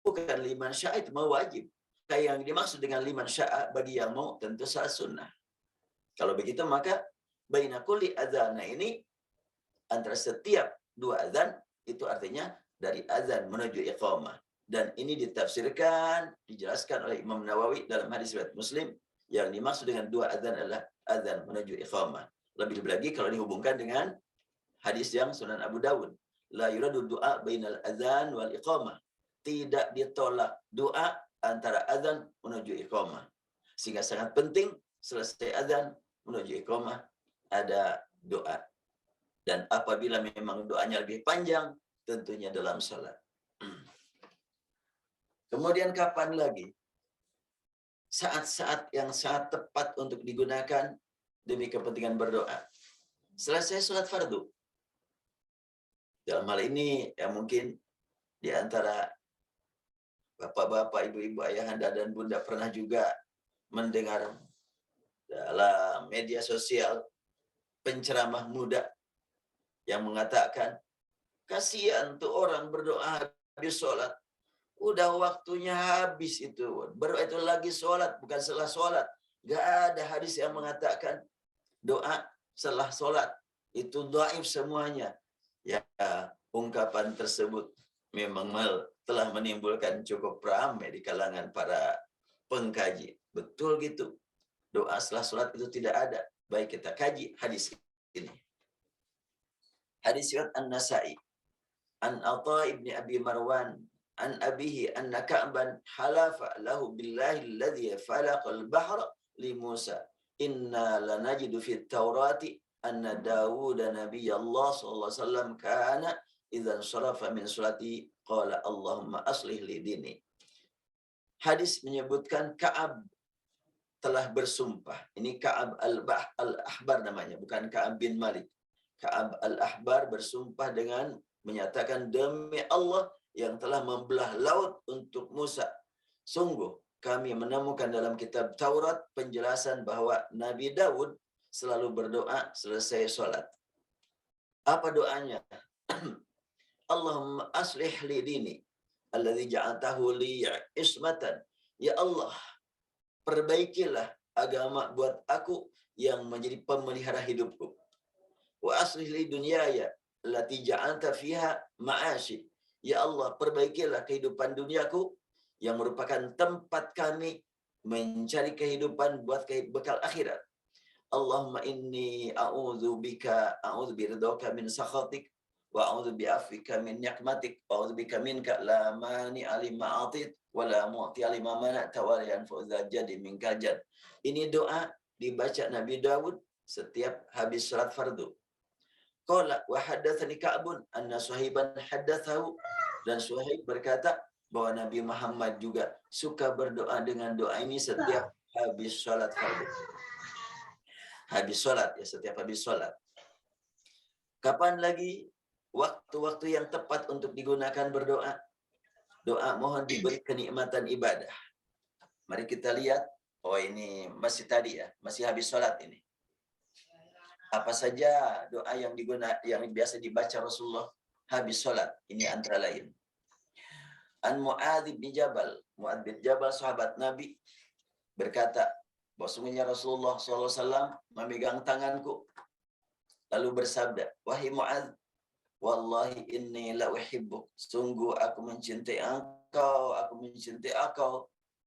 Speaker 3: bukan liman sya'a, itu mau wajib. Kayak yang dimaksud dengan liman sya'a, bagi yang mau, tentu salat sunnah. Kalau begitu, maka baina kulli adzana ini, antara setiap 2 azan, itu artinya dari azan menuju iqamah. Dan ini ditafsirkan, dijelaskan oleh Imam Nawawi dalam hadis riwayat Muslim, yang dimaksud dengan 2 azan adalah azan menuju iqamah. Lebih lagi kalau dihubungkan dengan hadis yang Sunan Abu Dawud. La yuradu du'a bainal azan wal iqamah. Tidak ditolak doa antara azan menuju iqamah. Sehingga sangat penting selesai azan menuju iqamah ada doa. Dan apabila memang doanya lebih panjang, tentunya dalam salat. Kemudian kapan lagi? Saat-saat yang sangat tepat untuk digunakan demi kepentingan berdoa. Selesai salat fardu. Dalam hal ini, ya mungkin di antara bapak-bapak, ibu-ibu, ayahanda, dan bunda pernah juga mendengar dalam media sosial penceramah muda yang mengatakan, kasihan tuh orang berdoa habis sholat. Udah waktunya habis itu. Berdoa itu lagi sholat, bukan setelah sholat. Gak ada hadis yang mengatakan doa setelah sholat. Itu dhaif semuanya. Ya, ungkapan tersebut memang telah menimbulkan cukup ramai di kalangan para pengkaji. Betul gitu. Doa setelah sholat itu tidak ada. Baik, kita kaji hadis ini. Hadis riwayat An-Nasa'i. An Atha ibn Abi Marwan an abihi anna Ka'ban halafa lahu billahi alladhi falaqal bahra li Musa. Inna lanajidu fit Taurati anna Dawud nabiyallah sallallahu alaihi wasallam kana idzan sharafa min salati qala Allahumma aslih li dini. Hadis menyebutkan Ka'ab telah bersumpah. Ini Ka'ab al-Ahbar namanya, bukan Ka'ab bin Malik. Ka'ab al-Ahbar bersumpah dengan menyatakan, demi Allah yang telah membelah laut untuk Musa. Sungguh kami menemukan dalam kitab Taurat penjelasan bahwa Nabi Daud selalu berdoa selesai sholat. Apa doanya? Allahumma aslih li dini alladhi ja'altahu li ismatan. Ya Allah, perbaikilah agama buat aku yang menjadi pemelihara hidupku. Wa aslih li dunyaya allati ja'alta fiha ma'ashi. Ya Allah, perbaikilah kehidupan duniaku yang merupakan tempat kami mencari kehidupan buat bekal akhirat. Allahumma inni a'udzu biridhaka min sakhatik wa a'udzu bi'afwika min ni'matik wa a'udzu bika minka la mani'a lima a'tit wa la mu'ti'a lima mana'ta wa la yanfa'u dzal jaddi minkal jadd. Ini doa dibaca Nabi Daud setiap habis salat fardu. Qala wa haddatsani Ka'bun anna Suhaiban haddatsahu, dan Suhaib berkata bahwa Nabi Muhammad juga suka berdoa dengan doa ini setiap habis salat fardu. Habis salat, ya, setiap habis salat. Kapan lagi waktu-waktu yang tepat untuk digunakan berdoa? Doa mohon diberi kenikmatan ibadah. Mari kita lihat. Oh, ini masih tadi ya, masih habis salat ini. Apa saja doa yang biasa dibaca Rasulullah habis salat? Ini antara lain. An Mu'adz bin Jabal. Mu'adz bin Jabal sahabat Nabi berkata, bahwasanya Rasulullah SAW memegang tanganku lalu bersabda, wahai Mu'adz, wallahi inni la uhibbuk, sungguh aku mencintai engkau.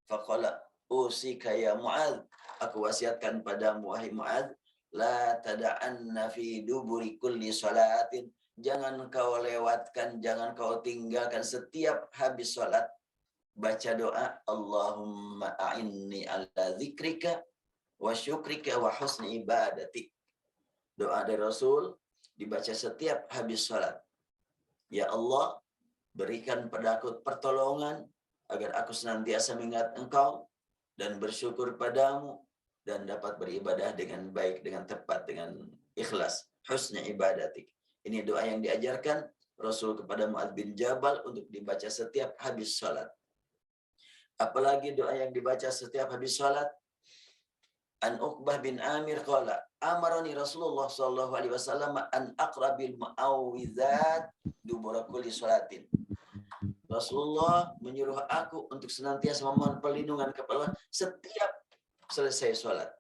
Speaker 3: Faqala usika ya Mu'adz, aku wasiatkan padamu wahai Mu'adz, la tada'anna fi duburi kulli salatin, jangan kau lewatkan, jangan kau tinggalkan setiap habis salat baca doa Allahumma a'inni ala zikrika wa syukrika wa husni ibadatik. Doa dari Rasul dibaca setiap habis salat. Ya Allah, berikan padaku pertolongan agar aku senantiasa mengingat Engkau dan bersyukur padamu dan dapat beribadah dengan baik, dengan tepat, dengan ikhlas. Husna ibadatik. Ini doa yang diajarkan Rasul kepada Mu'adz bin Jabal untuk dibaca setiap habis salat. Apalagi doa yang dibaca setiap habis salat. An Uqbah bin Amir qala amarani Rasulullah sallallahu alaihi wasallam an aqrabil muawwizat dubura kulli salatin. Rasulullah menyuruh aku untuk senantiasa memohon perlindungan kepada Allah setiap selesai salat.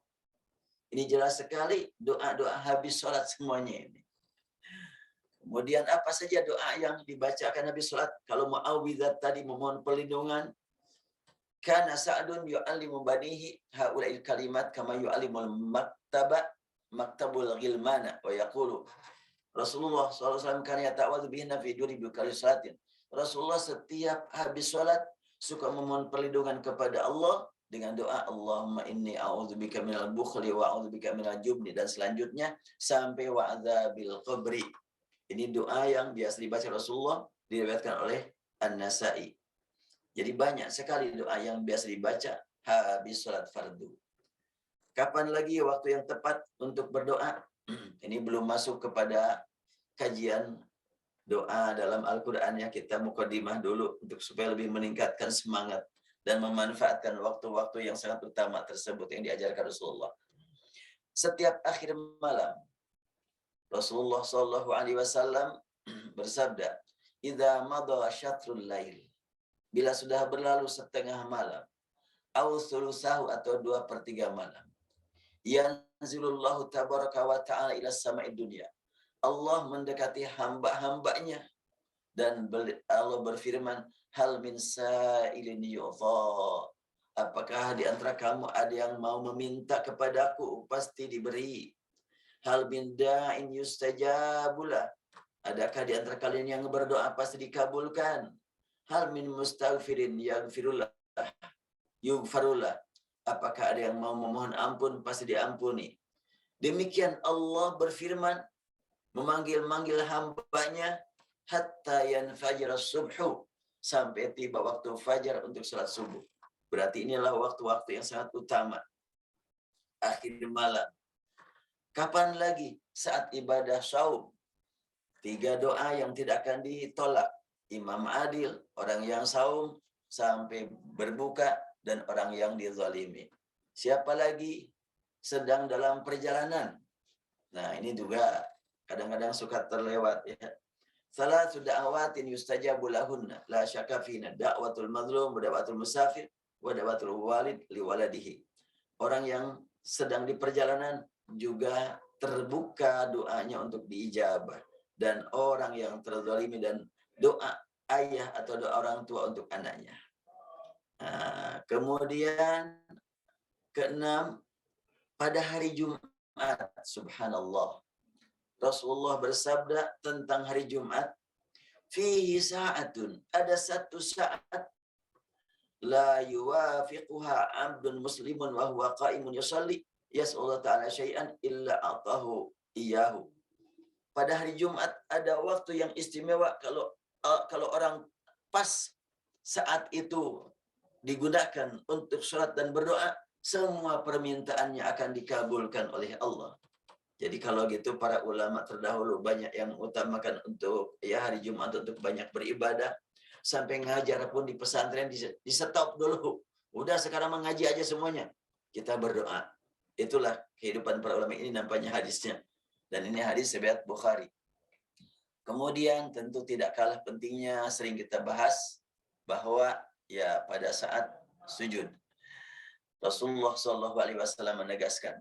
Speaker 3: Ini jelas sekali doa-doa habis salat semuanya ini. Kemudian apa saja doa yang dibacakan habis salat? Kalau muawwizat tadi memohon perlindungan, kana Sa'dun yu'allimu banihi haula'il kalimat kama yu'allimul maktabul ghilmana wa yaqulu Rasulullah SAW kan yata'awwadzu bihinna fi duri bukali salatin. Rasulullah setiap habis salat suka memohon perlindungan kepada Allah dengan doa Allahumma inni a'udzubika minal bukhli wa a'udzubika minal jubni dan selanjutnya sampai wa'adzabil qabri. Ini doa yang biasa dibaca Rasulullah, diriwayatkan oleh An-Nasa'i. Jadi banyak sekali doa yang biasa dibaca habis salat fardu. Kapan lagi waktu yang tepat untuk berdoa? Ini belum masuk kepada kajian doa dalam Al-Qur'an ya. Kita mukadimah dulu untuk supaya lebih meningkatkan semangat dan memanfaatkan waktu-waktu yang sangat utama tersebut yang diajarkan Rasulullah. Setiap akhir malam Rasulullah sallallahu alaihi wasallam bersabda, "Idza madha syatrul lail." Bila sudah berlalu setengah malam, au thulutsahu atau 2/3 malam, yanzilullahu tabaraka wa ta'ala ila sama'id dunya. Allah mendekati hamba-hambanya dan Allah berfirman, hal min sa'ilin yu'ta. Apakah di antara kamu ada yang mau meminta kepadaku? Pasti diberi. Hal min da'in yustajabulah. Adakah di antara kalian yang berdoa pasti dikabulkan? Hal min mustaghfirin yughfarullah. Apakah ada yang mau memohon ampun pasti diampuni. Demikian Allah berfirman memanggil-manggil hambanya hatta yanfajira subhu, sampai tiba waktu fajar untuk salat subuh. Berarti inilah waktu-waktu yang sangat utama. Akhir malam. Kapan lagi? Saat ibadah saum. 3 doa yang tidak akan ditolak. Imam adil, orang yang saum sampai berbuka, dan orang yang dizalimi. Siapa lagi sedang dalam perjalanan? Nah, ini juga kadang-kadang suka terlewat ya. Salah sudah awatin yustajabu lahunna la syakka fina da'watul mazlum wa da'watul musafir wa da'watul walid liwaladihi. Orang yang sedang di perjalanan juga terbuka doanya untuk diijabah, dan orang yang terzalimi dan doa ayah atau doa orang tua untuk anaknya. Nah, kemudian keenam, pada hari Jumat, subhanallah, Rasulullah bersabda tentang hari Jumat, fihi sa'atun, ada satu saat, la yuwafiquha abdun muslimun wa huwa qa'imun yusalli, yas'allahu ta'ala syai'an illa atahu iyahu. Pada hari Jumat ada waktu yang istimewa, kalau orang pas saat itu digunakan untuk sholat dan berdoa, semua permintaannya akan dikabulkan oleh Allah. Jadi kalau gitu para ulama terdahulu banyak yang utamakan untuk ya hari Jumat untuk banyak beribadah, sampai ngajar pun di pesantren di stop dulu. Udah sekarang mengaji aja semuanya. Kita berdoa. Itulah kehidupan para ulama, ini nampaknya hadisnya. Dan ini hadis riwayat Bukhari. Kemudian tentu tidak kalah pentingnya sering kita bahas bahwa ya pada saat sujud Rasulullah SAW menegaskan,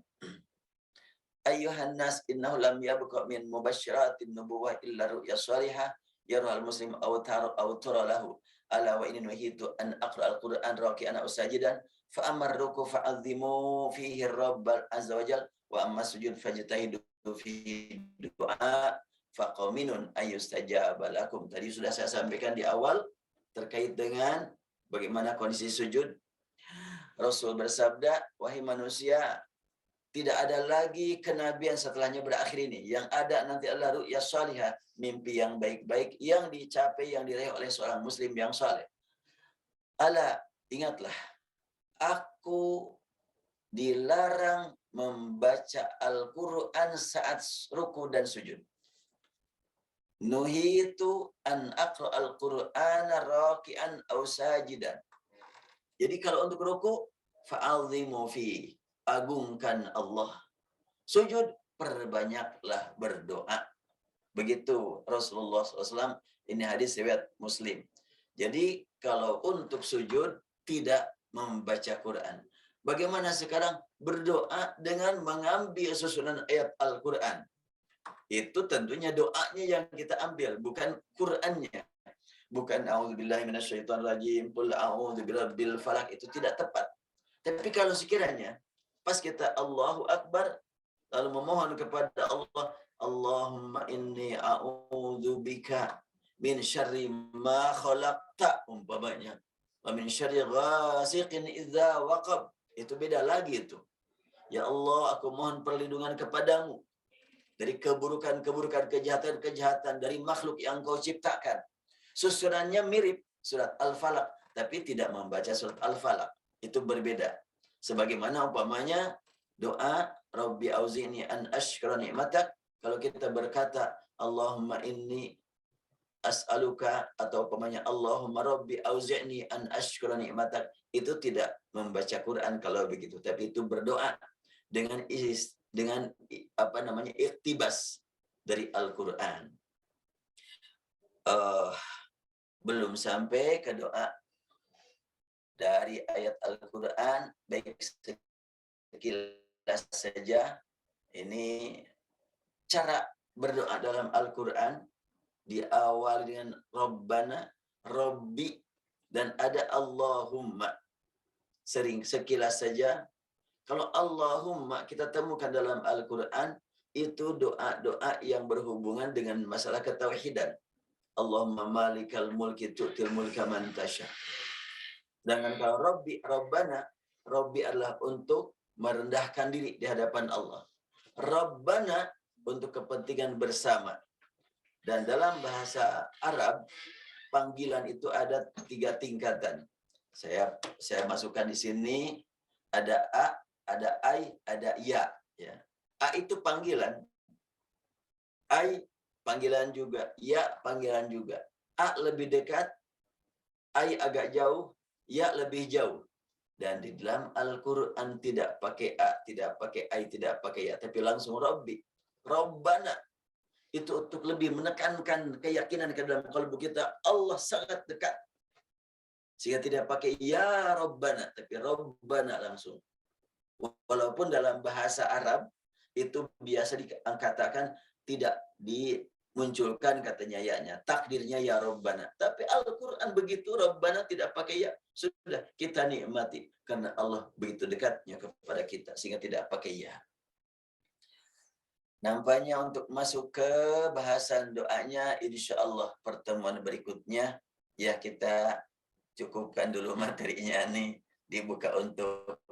Speaker 3: ayyuhan nas innahu lam yabqa min mubashshiratin nubuwah illa ru'ya shalihah yarahul muslim aw tara lahu ala wa inni nuhitu an aqra al-Qur'an raki'an aw sajidan fa amar ruku fa'azzimu fihi rabbal azza wajal wa amma sujud fajtahidu fi du'a faqaminun ayyustajaba lakum. Tadi sudah saya sampaikan di awal terkait dengan bagaimana kondisi sujud. Rasul bersabda, wahai manusia, Tidak ada lagi kenabian setelahnya berakhir ini. Yang ada nanti adalah ru'ya salihah, mimpi yang baik-baik yang dicapai, yang diraih oleh seorang muslim yang saleh. Ala, ingatlah, aku dilarang membaca Al-Quran saat ruku dan sujud. Nuhitu an aqra al-Qur'ana raki'an aw sajidan. Jadi kalau untuk ruku, fa'azimu fi, agungkan Allah. Sujud, perbanyaklah berdoa. Begitu Rasulullah SAW, ini hadis riwayat Muslim. Jadi kalau untuk sujud tidak membaca Quran. Bagaimana sekarang berdoa dengan mengambil susunan ayat Al-Quran? Itu tentunya doanya yang kita ambil, bukan Qurannya. Bukan a'udzubillahi minasyaitonirrajim, qul a'udzu birabbil falaq, itu tidak tepat. Tapi kalau sekiranya pas kita Allahu Akbar lalu memohon kepada Allah, Allahumma inni a'udzubika min syarri ma khalaqta, umpamanya, wa min syarri ghasiqin idza waqab, itu beda lagi itu. Ya Allah, aku mohon perlindungan kepadamu dari keburukan-keburukan, kejahatan-kejahatan dari makhluk yang Kau ciptakan. Susunannya mirip surat Al-Falaq, tapi tidak membaca surat Al-Falaq. Itu berbeda. Sebagaimana umpamanya doa Rabbi auzi'ni an asykura ni'matak, kalau kita berkata Allahumma inni as'aluka, atau umpamanya Allahumma Rabbi auzi'ni an asykura ni'matak, itu tidak membaca Quran kalau begitu, tapi itu berdoa dengan iktibas dari Al-Quran. Belum sampai ke doa dari ayat Al-Quran, baik sekilas saja. Ini cara berdoa dalam Al-Quran, diawali dengan Rabbana, Rabbi, dan ada Allahumma. Sering sekilas saja. Kalau Allahumma kita temukan dalam Al-Quran, itu doa-doa yang berhubungan dengan masalah ketauhidan. Allahumma malikal mulki tu'til mulka man tasya. Sedangkan kalau Rabbi, Rabbana, Rabbi adalah untuk merendahkan diri di hadapan Allah. Rabbana untuk kepentingan bersama. Dan dalam bahasa Arab, panggilan itu ada 3 tingkatan. Saya masukkan di sini, ada A, ada ai, ada ya. A itu panggilan, ai panggilan juga, ya panggilan juga. A lebih dekat, ai agak jauh, ya lebih jauh. Dan di dalam Al-Quran tidak pakai A, tidak pakai ai, tidak pakai ya, tapi langsung Rabbi, Rabbana. Itu untuk lebih menekankan keyakinan ke dalam kalbu kita, Allah sangat dekat. Sehingga tidak pakai ya Rabbana, tapi Rabbana langsung. Walaupun dalam bahasa Arab itu biasa dikatakan tidak dimunculkan katanya ya-nya, takdirnya ya Rabbana. Tapi Al-Quran begitu, Rabbana tidak pakai ya. Sudah, kita nikmati karena Allah begitu dekatnya kepada kita sehingga tidak pakai ya. Nampaknya untuk masuk ke bahasan doanya, insya Allah pertemuan berikutnya ya kita cukupkan dulu materinya nih, dibuka untuk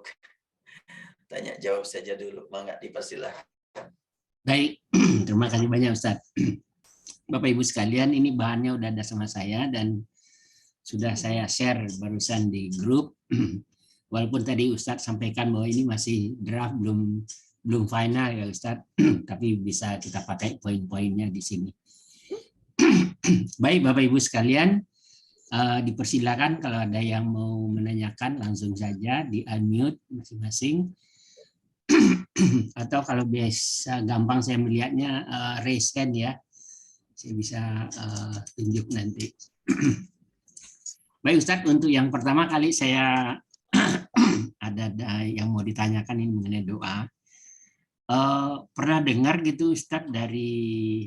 Speaker 3: tanya jawab saja dulu. Mangga, dipersilahkan.
Speaker 1: Baik, terima kasih banyak Ustaz. Bapak Ibu sekalian, ini bahannya udah ada sama saya dan sudah saya share barusan di grup. Walaupun tadi Ustaz sampaikan bahwa ini masih draft, belum final ya Ustaz, tapi bisa kita pakai poin-poinnya di sini. Baik Bapak Ibu sekalian, dipersilakan kalau ada yang mau menanyakan langsung saja di unmute masing-masing. Atau kalau biasa gampang saya melihatnya raise hand ya, saya bisa tunjuk nanti. Baik Ustadz, untuk yang pertama kali saya ada yang mau ditanyakan ini mengenai doa. Pernah dengar gitu Ustadz dari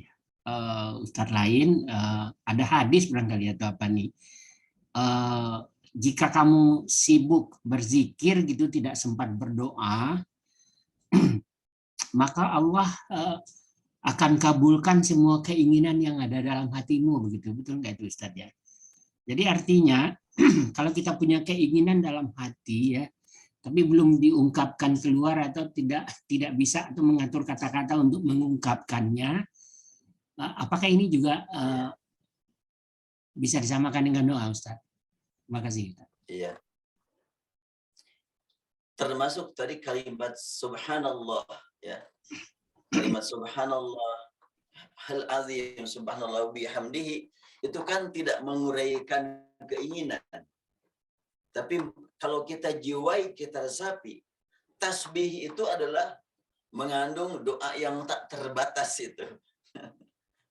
Speaker 1: Ustadz lain, ada hadis barangkali atau apa nih, jika kamu sibuk berzikir gitu tidak sempat berdoa, maka Allah akan kabulkan semua keinginan yang ada dalam hatimu, begitu, betul nggak itu Ustadz ya? Jadi artinya kalau kita punya keinginan dalam hati ya, tapi belum diungkapkan keluar atau tidak bisa atau mengatur kata-kata untuk mengungkapkannya. Apakah ini juga bisa disamakan dengan doa, Ustaz? Terima kasih.
Speaker 3: Iya. Termasuk tadi kalimat subhanallah, ya. Kalimat subhanallah, hal azim, subhanallah bihamdihi, itu kan tidak menguraikan keinginan. Tapi kalau kita jiwai, kita resapi, tasbih itu adalah mengandung doa yang tak terbatas itu.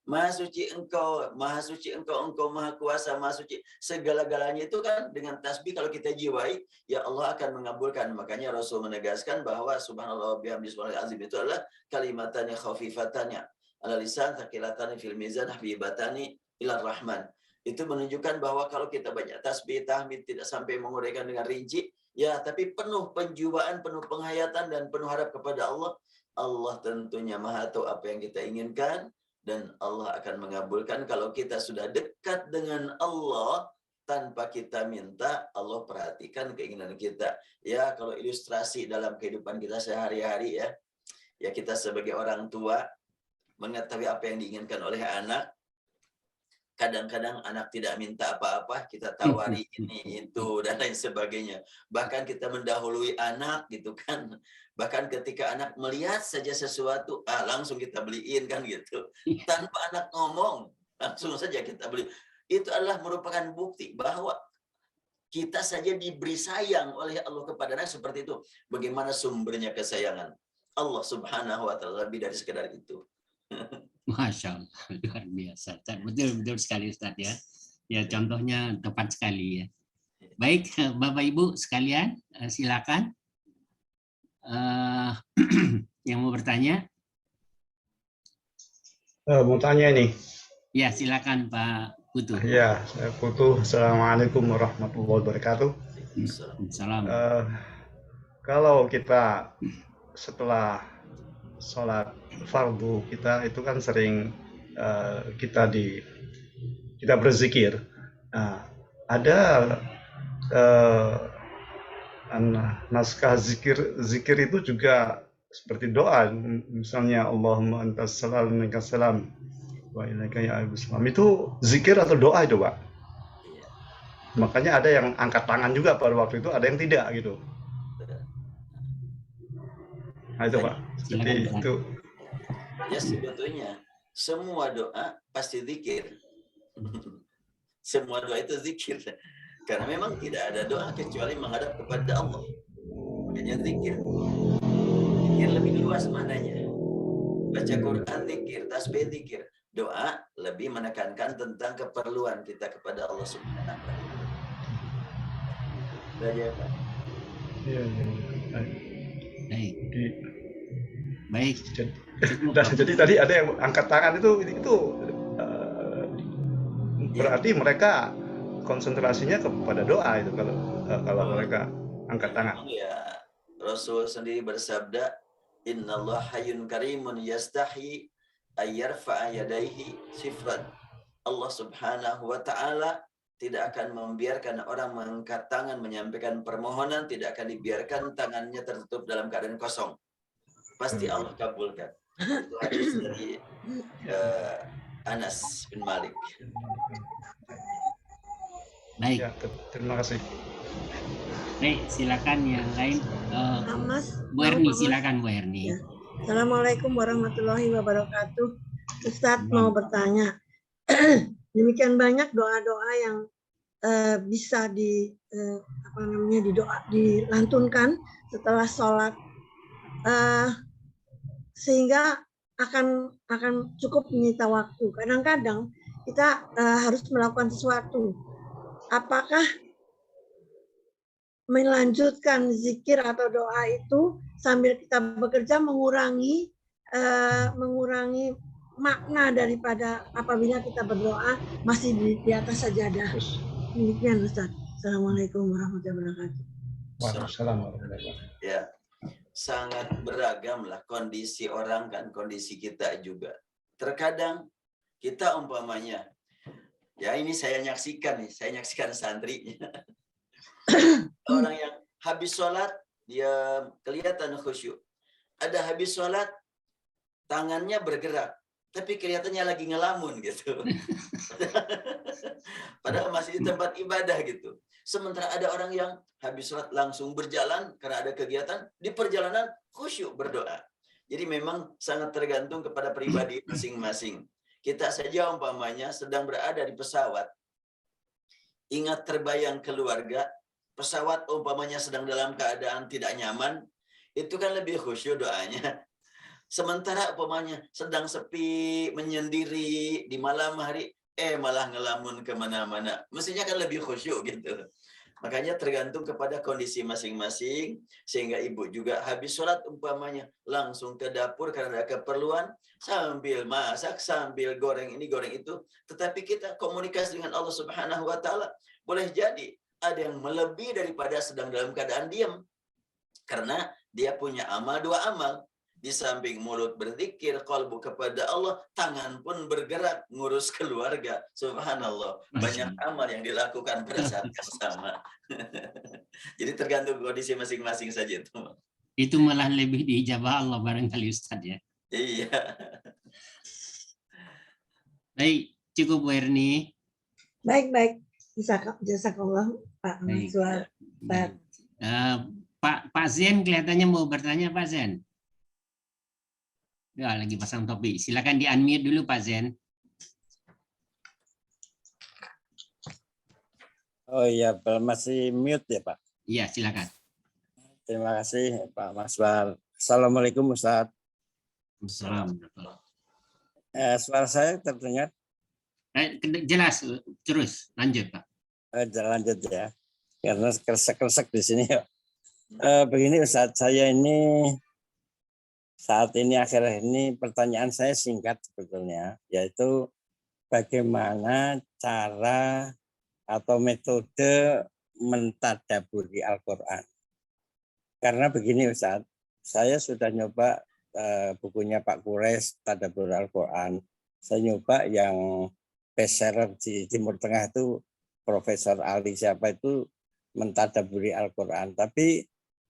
Speaker 3: Maha suci engkau, engkau maha kuasa, maha suci. Segala-galanya itu kan dengan tasbih kalau kita jiwai, ya Allah akan mengabulkan. Makanya Rasul menegaskan bahwa subhanallah bihamdi subhanal azim itu adalah kalimatannya khafifatannya ala lisan, thaqilatannya fil mizan, habibatani ilar rahman. Itu menunjukkan bahwa kalau kita banyak tasbih, tahmid, tidak sampai menguraikan dengan rinci, ya tapi penuh penjiwaan, penuh penghayatan, dan penuh harap kepada Allah. Allah tentunya maha tahu apa yang kita inginkan, dan Allah akan mengabulkan. Kalau kita sudah dekat dengan Allah tanpa kita minta, Allah perhatikan keinginan kita. Ya, kalau ilustrasi dalam kehidupan kita sehari-hari, ya kita sebagai orang tua mengetahui apa yang diinginkan oleh anak. Kadang-kadang anak tidak minta apa-apa, kita tawari ini, itu, dan lain sebagainya. Bahkan kita mendahului anak, gitu kan. Bahkan ketika anak melihat saja sesuatu, langsung kita beliin, kan gitu. Tanpa anak ngomong, langsung saja kita beli. Itu adalah merupakan bukti bahwa kita saja diberi sayang oleh Allah kepada anak seperti itu. Bagaimana sumbernya kesayangan? Allah Subhanahu wa Ta'ala, lebih dari sekedar itu.
Speaker 1: Masya Allah, luar biasa. Betul sekali Ustaz ya. Ya contohnya tepat sekali ya. Baik Bapak Ibu sekalian, silakan. Yang mau bertanya?
Speaker 4: Mau tanya ini.
Speaker 1: Ya silakan Pak Putu.
Speaker 4: Ya, saya Putu. Assalamualaikum warahmatullahi wabarakatuh.
Speaker 1: Salam.
Speaker 4: Kalau kita setelah sholat fardu kita itu kan sering kita berzikir. Nah, ada naskah zikir itu juga seperti doa, misalnya Allahumma antas salam minkas salam wa ilaika ya salam. Itu zikir atau doa itu, Pak? Makanya ada yang angkat tangan juga pada waktu itu, ada yang tidak gitu. Nah, itu Pak. Jadi itu.
Speaker 3: Ya sebetulnya semua doa pasti zikir. Semua doa itu zikir. Karena memang tidak ada doa kecuali menghadap kepada Allah. Makanya zikir. Zikir lebih luas maknanya. Baca Quran zikir, tasbih zikir. Doa lebih menekankan tentang keperluan kita kepada Allah Subhanahu wa Ta'ala. Belajar Pak.
Speaker 4: Iya.
Speaker 1: Baik.
Speaker 4: Jadi tadi ada yang angkat tangan itu berarti mereka konsentrasinya kepada doa itu kalau mereka angkat tangan.
Speaker 3: Ya, Rasul sendiri bersabda, Innallaha hayyun karimun yastahi ayyarfa'a yadayhi sifran. Allah Subhanahu wa Ta'ala tidak akan membiarkan orang mengangkat tangan menyampaikan permohonan, tidak akan dibiarkan tangannya tertutup dalam keadaan kosong. Pasti Allah kabulkan. Itu hadis dari Anas bin Malik.
Speaker 1: Baik.
Speaker 4: Ya, terima kasih.
Speaker 1: Baik, silakan yang lain.
Speaker 5: Mas,
Speaker 1: Bu Erni, silakan Bu Erni.
Speaker 5: Ya. Assalamualaikum warahmatullahi wabarakatuh. Ustadz mau bertanya. Demikian banyak doa-doa yang bisa dilantunkan setelah sholat, sehingga akan cukup menyita waktu. Kadang-kadang kita harus melakukan sesuatu. Apakah melanjutkan zikir atau doa itu sambil kita bekerja mengurangi makna daripada apabila kita berdoa masih di atas sajadah. Demikian Ustaz. Assalamualaikum warahmatullahi wabarakatuh.
Speaker 4: Waalaikumsalam warahmatullahi wabarakatuh.
Speaker 3: Ya, sangat beragam lah kondisi orang kan, kondisi kita juga. Terkadang kita umpamanya, ya ini saya nyaksikan santri. Orang yang habis sholat dia kelihatan khusyuk. Ada habis sholat, tangannya bergerak, tapi kelihatannya lagi ngelamun gitu. Padahal masih di tempat ibadah gitu. Sementara ada orang yang habis sholat langsung berjalan karena ada kegiatan, di perjalanan khusyuk berdoa. Jadi memang sangat tergantung kepada pribadi masing-masing. Kita saja umpamanya sedang berada di pesawat, ingat terbayang keluarga, pesawat umpamanya sedang dalam keadaan tidak nyaman, itu kan lebih khusyuk doanya. Sementara umpamanya sedang sepi, menyendiri di malam hari, malah ngelamun kemana-mana. Mestinya kan lebih khusyuk gitu. Makanya tergantung kepada kondisi masing-masing, sehingga ibu juga habis sholat umpamanya langsung ke dapur karena ada keperluan, sambil masak, sambil goreng ini, goreng itu. Tetapi kita komunikasi dengan Allah Subhanahu wa Ta'ala, boleh jadi ada yang melebihi daripada sedang dalam keadaan diam. Karena dia punya amal, dua amal. Di samping mulut berzikir, qalbu kepada Allah, tangan pun bergerak ngurus keluarga. Subhanallah, banyak amal yang dilakukan pada saat yang sama. Jadi tergantung kondisi masing-masing saja itu.
Speaker 1: Itu malah lebih diijabah Allah barangkali Ustaz ya.
Speaker 3: Iya.
Speaker 1: Baik, cukup Bu Erni.
Speaker 5: Baik. Jazakallah Pak Maswar.
Speaker 1: Pak Zen kelihatannya mau bertanya, Pak Zen. Ya, lagi pasang topi. Silakan di-unmute dulu Pak Zen.
Speaker 6: Oh iya, masih mute ya Pak?
Speaker 1: Iya, silakan.
Speaker 6: Terima kasih Pak Maswar. Assalamualaikum Ustaz.
Speaker 1: Assalamualaikum.
Speaker 6: Suara saya terdengar?
Speaker 1: Jelas, terus lanjut Pak.
Speaker 6: Lanjut ya, karena kresek-kresek di sini ya. Begini Ustaz, saya ini saat ini akhir ini pertanyaan saya singkat sebetulnya, yaitu bagaimana cara atau metode mentadaburi Al-Quran. Karena begini Ustaz, saya sudah nyoba bukunya Pak Quraisy Tadabbur Al-Quran. Saya nyoba yang bestseller di Timur Tengah itu Profesor Ali siapa itu mentadaburi Al-Quran. Tapi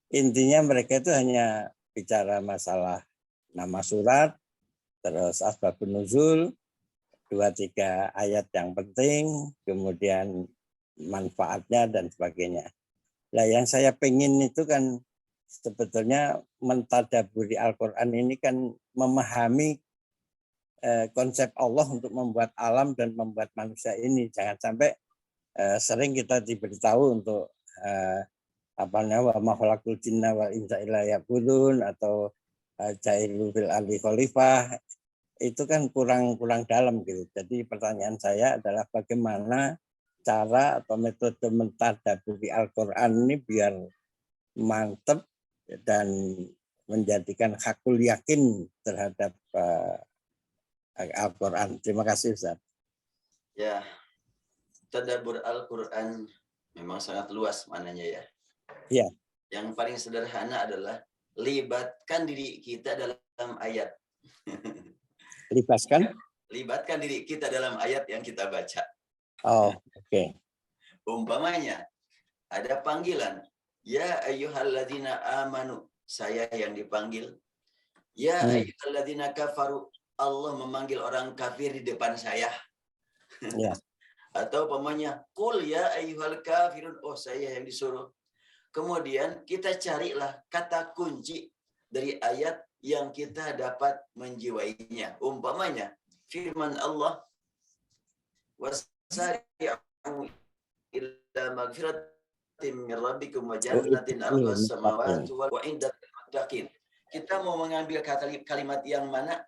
Speaker 6: intinya mereka itu hanya bicara masalah nama surat, terus asbabun nuzul, 2-3 ayat yang penting, kemudian manfaatnya dan sebagainya. Nah, yang saya pengen itu kan sebetulnya mentadaburi Al-Quran ini kan memahami konsep Allah untuk membuat alam dan membuat manusia ini. Jangan sampai sering kita diberitahu untuk wa ma khalaqul jinna wal insa illa liya'budun atau jailu fil ardi khalifah, itu kan kurang dalam gitu. Jadi pertanyaan saya adalah bagaimana cara atau metode mentadaburi Al-Quran ini biar mantap dan menjadikan hakul yakin terhadap Al-Quran. Terima kasih Ustaz.
Speaker 3: Ya, tadabbur Al-Quran memang sangat luas maknanya ya.
Speaker 6: Iya.
Speaker 3: Yang paling sederhana adalah libatkan diri kita dalam ayat. Libatkan diri kita dalam ayat yang kita baca.
Speaker 6: Oh, oke.
Speaker 3: Umpamanya ada panggilan, ya ayyuhalladzina amanu, saya yang dipanggil. Ya ayyuhalladzina kafaru, Allah memanggil orang kafir di depan saya.
Speaker 6: Ya.
Speaker 3: Atau umpamanya qul ya ayyuhal kafirun, oh saya yang disuruh. Kemudian kita carilah kata kunci dari ayat yang kita dapat menjiwainya. Umpamanya firman Allah, wasari'u ila magfiratin min rabbikum wa jannatin arduhas samawati wal ardu muttaqin. Kita mau mengambil kalimat yang mana?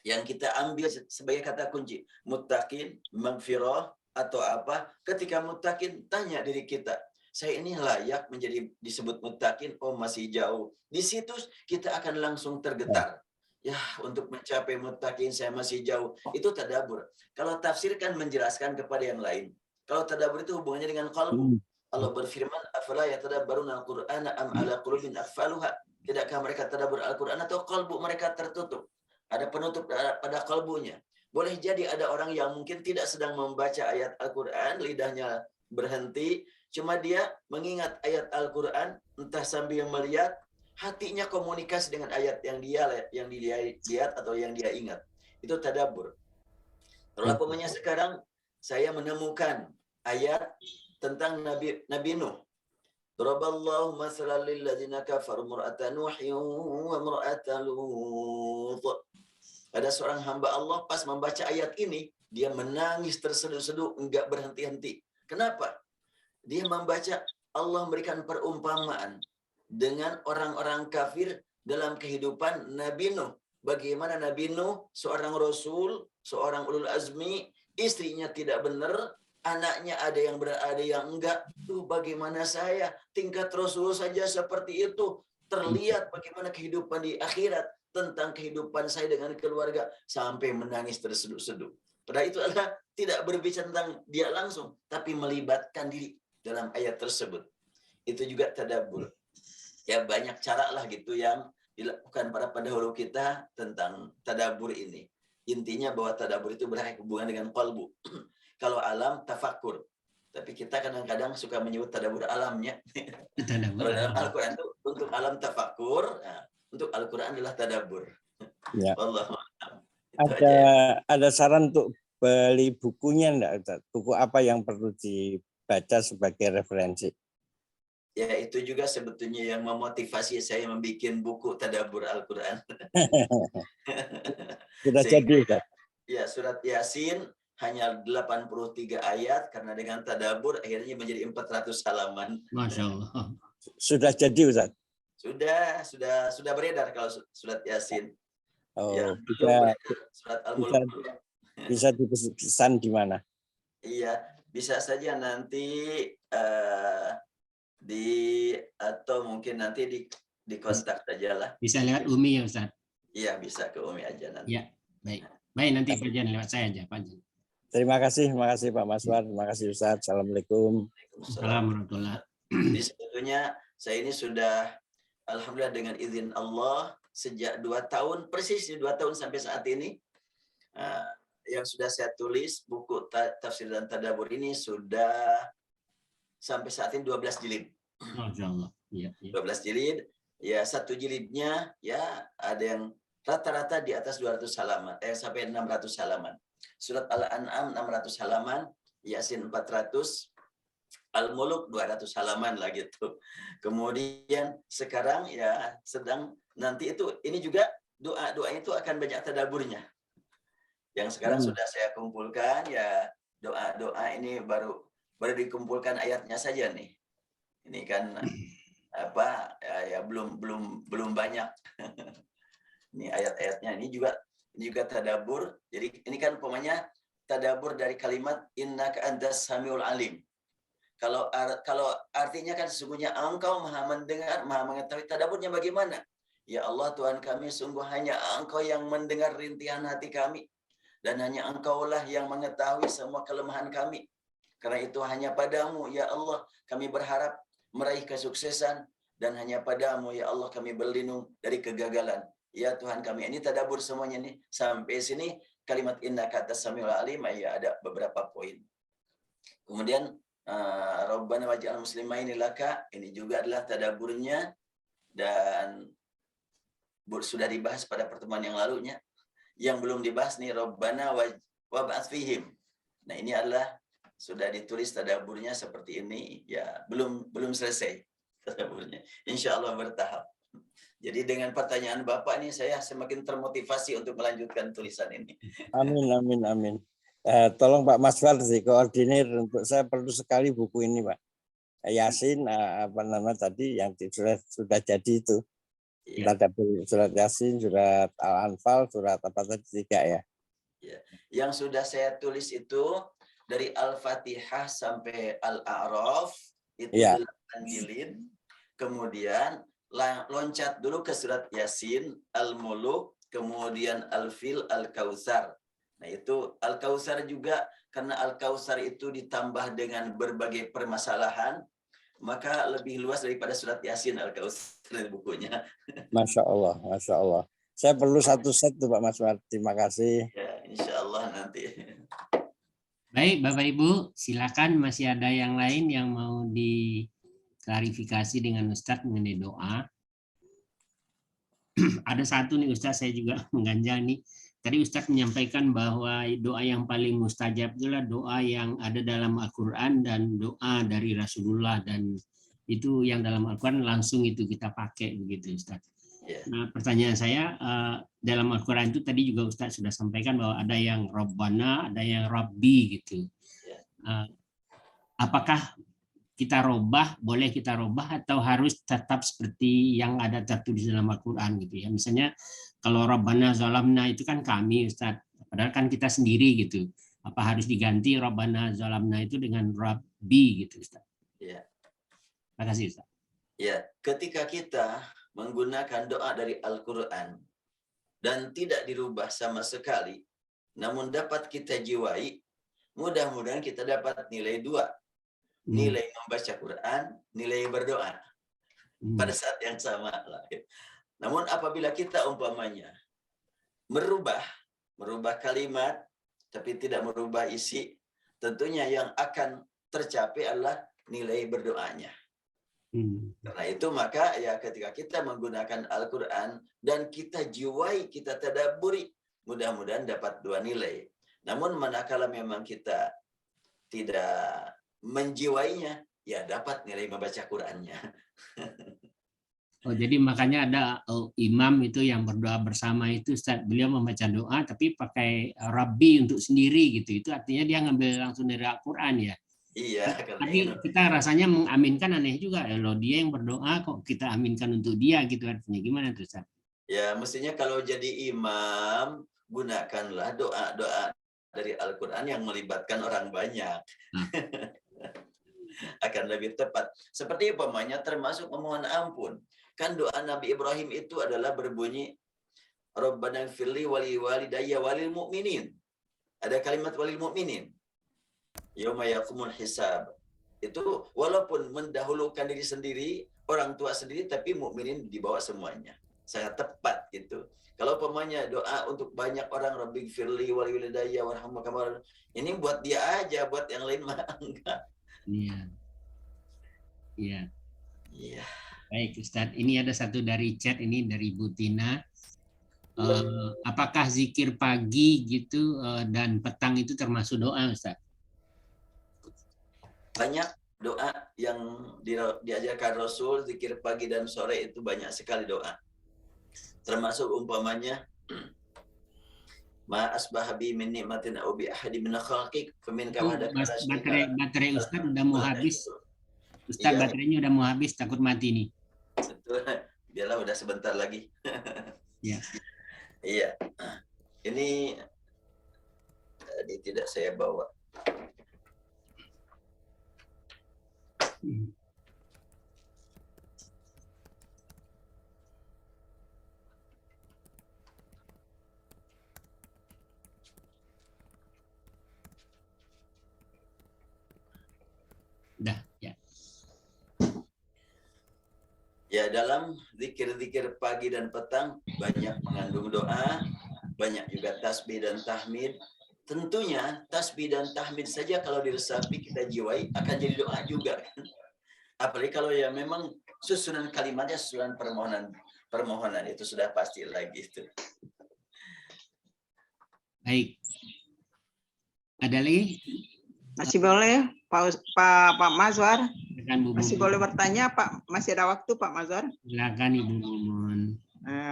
Speaker 3: Yang kita ambil sebagai kata kunci. Muttaqin, magfirah atau apa? Ketika muttaqin, tanya diri kita, saya ini layak menjadi disebut muttaqin? Oh, masih jauh. Di situ kita akan langsung tergetar. Ya, untuk mencapai muttaqin saya masih jauh. Itu tadabbur. Kalau tafsir kan menjelaskan kepada yang lain. Kalau tadabbur itu hubungannya dengan qalbu. Allah berfirman, afala yatadabbaruna al-Qur'ana am ala qulubin aqfaluha? Tidakkah mereka tadabbur Al-Qur'an atau qalbu mereka tertutup? Ada penutup pada qalbunya. Boleh jadi ada orang yang mungkin tidak sedang membaca ayat Al-Quran, lidahnya berhenti, Cuma dia mengingat ayat Al-Quran, entah sambil melihat, hatinya komunikasi dengan ayat yang dia lihat atau yang dia ingat. Itu tadabbur. Kalau umpamanya sekarang saya menemukan ayat tentang Nabi Nuh. Daraballahu mathalan lil ladzina kafaru imra'ata Nuhin wa imra'ata Lut. Ada seorang hamba Allah pas membaca ayat ini, dia menangis terseduh-seduh, enggak berhenti-henti. Kenapa? Dia membaca Allah memberikan perumpamaan dengan orang-orang kafir dalam kehidupan Nabi Nuh. Bagaimana Nabi Nuh, seorang rasul, seorang ulul azmi, istrinya tidak benar, anaknya ada yang benar, ada yang enggak. Tuh bagaimana saya, tingkat rasul saja seperti itu. Terlihat bagaimana kehidupan di akhirat, tentang kehidupan saya dengan keluarga, sampai menangis terseduh-seduh. Padahal itu adalah tidak berbicara tentang dia langsung, tapi melibatkan diri dalam ayat tersebut. Itu juga tadabbur. Ya banyak cara lah gitu yang dilakukan para pendahulu kita tentang tadabbur ini. Intinya bahwa tadabbur itu berhubungan dengan qalbu. Kalau alam, tafakkur. Tapi kita kadang-kadang suka menyebut tadabbur alamnya. Kalau dalam Al-Quran itu untuk alam tafakkur, nah, untuk Al-Quran adalah tadabbur.
Speaker 6: Ya. Ada saran untuk beli bukunya enggak, Ustaz? Buku apa yang perlu dibaca sebagai referensi?
Speaker 3: Ya, itu juga sebetulnya yang memotivasi saya membuat buku tadabbur Al-Quran.
Speaker 6: Sudah jadi, Ustaz?
Speaker 3: Ya, surat Yasin hanya 83 ayat, karena dengan tadabbur akhirnya menjadi 400 halaman.
Speaker 1: Masya Allah.
Speaker 6: Sudah jadi, Ustaz?
Speaker 3: Sudah beredar kalau surat Yasin.
Speaker 6: Oh,
Speaker 3: ya, surat Al-Mulk.
Speaker 6: Bisa dipesan di mana?
Speaker 3: Iya, bisa saja nanti atau mungkin nanti di kontak saja lah.
Speaker 1: Bisa lewat Umi ya Ustaz?
Speaker 3: Iya, bisa ke Umi aja nanti.
Speaker 1: Ya, baik. Baik, nanti Pak Jan lewat saya aja, Pak Jan.
Speaker 6: Terima kasih Pak Maswar. Terima kasih Ustaz. Assalamualaikum.
Speaker 1: Assalamualaikum warahmatullahi.
Speaker 3: Jadi sebetulnya saya ini sudah, alhamdulillah dengan izin Allah, sejak 2 tahun, persis 2 tahun sampai saat ini, yang sudah saya tulis, buku tafsir dan tadabbur ini sudah sampai saat ini 12 jilid.
Speaker 1: Masya Allah. Ya, ya.
Speaker 3: 12 jilid, ya satu jilidnya ya ada yang rata-rata di atas 200 halaman, sampai 600 halaman. Surat Al-An'am 600 halaman, Yasin 400, Al-Mulk 200 halaman lah gitu. Kemudian sekarang ya sedang nanti ini juga doa itu akan banyak tadabburnya. Yang sekarang sudah saya kumpulkan ya, doa ini baru dikumpulkan ayatnya saja nih. Ini kan ya belum banyak. Ini ayat-ayatnya ini juga tadabbur. Jadi ini kan pokoknya tadabbur dari kalimat innaka antas samiul alim. Kalau artinya kan sesungguhnya Engkau Maha mendengar, Maha mengetahui. Tadabburnya bagaimana? Ya Allah Tuhan kami, sungguh hanya Engkau yang mendengar rintihan hati kami, dan hanya Engkaulah yang mengetahui semua kelemahan kami. Karena itu hanya padamu ya Allah kami berharap meraih kesuksesan, dan hanya padamu ya Allah kami berlindung dari kegagalan. Ya Tuhan kami, ini tadabbur semuanya nih. Sampai sini kalimat innaka antas samiul alim, ya ada beberapa poin. Kemudian Rabbana waj'al muslimaini laka, ini juga adalah tadabburnya, dan sudah dibahas pada pertemuan yang lalunya. Yang belum dibahas nih Rabbana wab'ats fihim. Nah, ini adalah sudah ditulis tadabburnya seperti ini, ya belum selesai tadabburnya. Insya Allah bertahap. Jadi dengan pertanyaan Bapak ini saya semakin termotivasi untuk melanjutkan tulisan ini.
Speaker 6: Amin. Tolong Pak Maswar koordinir, untuk saya perlu sekali buku ini Pak. Yasin tadi yang sudah jadi itu.
Speaker 3: Ya.
Speaker 6: Surat Yasin, surat Al-Anfal, surat apa tadi 3 ya.
Speaker 3: Ya. Yang sudah saya tulis itu dari Al-Fatihah sampai Al-A'raf itu 8 jilid. Kemudian loncat dulu ke surat Yasin, Al-Mulk, kemudian Al-Fil, Al-Kautsar. Nah, itu Al-Kautsar juga, karena Al-Kautsar itu ditambah dengan berbagai permasalahan, maka lebih luas daripada surat Yasin Al-Kautsar bukunya.
Speaker 6: Masya Allah. Saya perlu satu set tuh Pak Maswar. Terima kasih.
Speaker 3: Ya, insya Allah nanti.
Speaker 1: Baik, Bapak Ibu, silakan masih ada yang lain yang mau diklarifikasi dengan Ustadz mengenai doa. Ada satu nih Ustadz, saya juga mengganjal nih. Tadi Ustadz menyampaikan bahwa doa yang paling mustajab itulah doa yang ada dalam Al-Quran dan doa dari Rasulullah, dan itu yang dalam Al-Quran langsung itu kita pakai begitu Ustadz. Nah, pertanyaan saya, dalam Al-Quran itu tadi juga Ustadz sudah sampaikan bahwa ada yang Rabbana, ada yang Rabbi gitu. Apakah kita robah, boleh kita robah atau harus tetap seperti yang ada tertulis dalam Al-Quran gitu ya. Misalnya kalau Rabbana zalamna itu kan kami Ustadz, padahal kan kita sendiri gitu. Apa harus diganti Rabbana zalamna itu dengan Rabbi gitu Ustadz?
Speaker 3: Ya.
Speaker 1: Terima kasih Ustadz.
Speaker 3: Ya, ketika kita menggunakan doa dari Al-Quran dan tidak dirubah sama sekali, namun dapat kita jiwai, mudah-mudahan kita dapat nilai 2. Nilai membaca Quran, nilai berdoa pada saat yang sama. Namun apabila kita umpamanya merubah kalimat tapi tidak merubah isi, tentunya yang akan tercapai adalah nilai berdoanya. Karena itu maka ya ketika kita menggunakan Al-Quran dan kita jiwai, kita tadabburi, mudah-mudahan dapat 2 nilai. Namun manakala memang kita tidak menjiwainya, ya dapat nilai membaca Qurannya.
Speaker 1: Oh, jadi makanya ada imam itu yang berdoa bersama itu Ustaz, beliau membaca doa tapi pakai Rabbi untuk sendiri gitu. Itu artinya dia ngambil langsung dari Al-Quran ya.
Speaker 3: Iya.
Speaker 1: Tapi kita rasanya mengaminkan aneh juga. Loh, dia yang berdoa kok kita aminkan untuk dia gitu, artinya gimana tuh Ustaz?
Speaker 3: Ya mestinya kalau jadi imam, gunakanlah doa-doa dari Al-Quran yang melibatkan orang banyak. Akan lebih tepat. Seperti umpamanya termasuk memohon ampun. Kan doa Nabi Ibrahim itu adalah berbunyi Rabbana firli wali walidayya walil mu'minin. Ada kalimat walil mu'minin. Yauma yaqumul hisab. Itu walaupun mendahulukan diri sendiri, orang tua sendiri, tapi mukminin dibawa semuanya. Sangat tepat gitu. Kalau umpamanya doa untuk banyak orang, Rabbi firli wali walidayya warhamhum kama, ini buat dia aja, buat yang lain mah enggak.
Speaker 1: Iya. Iya.
Speaker 3: Iya.
Speaker 1: Baik Ustadz, ini ada satu dari chat ini dari Bu Tina. Apakah zikir pagi gitu dan petang itu termasuk doa Ustadz?
Speaker 3: Banyak doa yang diajarkan Rasul, zikir pagi dan sore itu banyak sekali doa. Termasuk umpamanya ma asbaha bi min nikmatin aw bi ahadi min khalqik faminka wahdaka la syarika lak.
Speaker 1: Baterai Ustadz udah mau habis. Ustadz
Speaker 3: Iya.
Speaker 1: Baterainya udah mau habis, takut mati nih.
Speaker 3: Betul. Biarlah udah sebentar lagi.
Speaker 1: Ya.
Speaker 3: Iya. Ini tadi tidak saya bawa.
Speaker 1: Udah, ya.
Speaker 3: Ya, dalam zikir-zikir pagi dan petang banyak mengandung doa, banyak juga tasbih dan tahmid. Tentunya tasbih dan tahmid saja kalau diresapi kita jiwai akan jadi doa juga kan. Apalagi kalau ya memang susunan kalimatnya susunan permohonan itu sudah pasti lagi itu.
Speaker 1: Baik. Ada lagi?
Speaker 7: Masih boleh Pak Mazwar?
Speaker 1: Silakan Bu
Speaker 7: Masih
Speaker 1: Mumun.
Speaker 7: boleh bertanya Pak? Masih ada waktu Pak Mazwar?
Speaker 1: Silakan Ibu Mumun.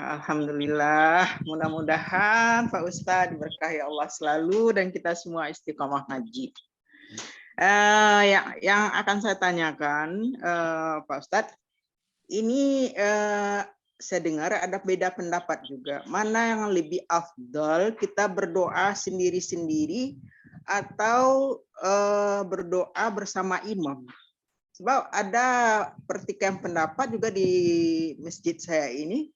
Speaker 7: Alhamdulillah, mudah-mudahan Pak Ustadz diberkahi Allah selalu dan kita semua istiqomah ngaji. Yang akan saya tanyakan Pak Ustadz, ini saya dengar ada beda pendapat juga. Mana yang lebih afdal, kita berdoa sendiri-sendiri atau berdoa bersama imam? Sebab ada pertikaian pendapat juga di masjid saya ini.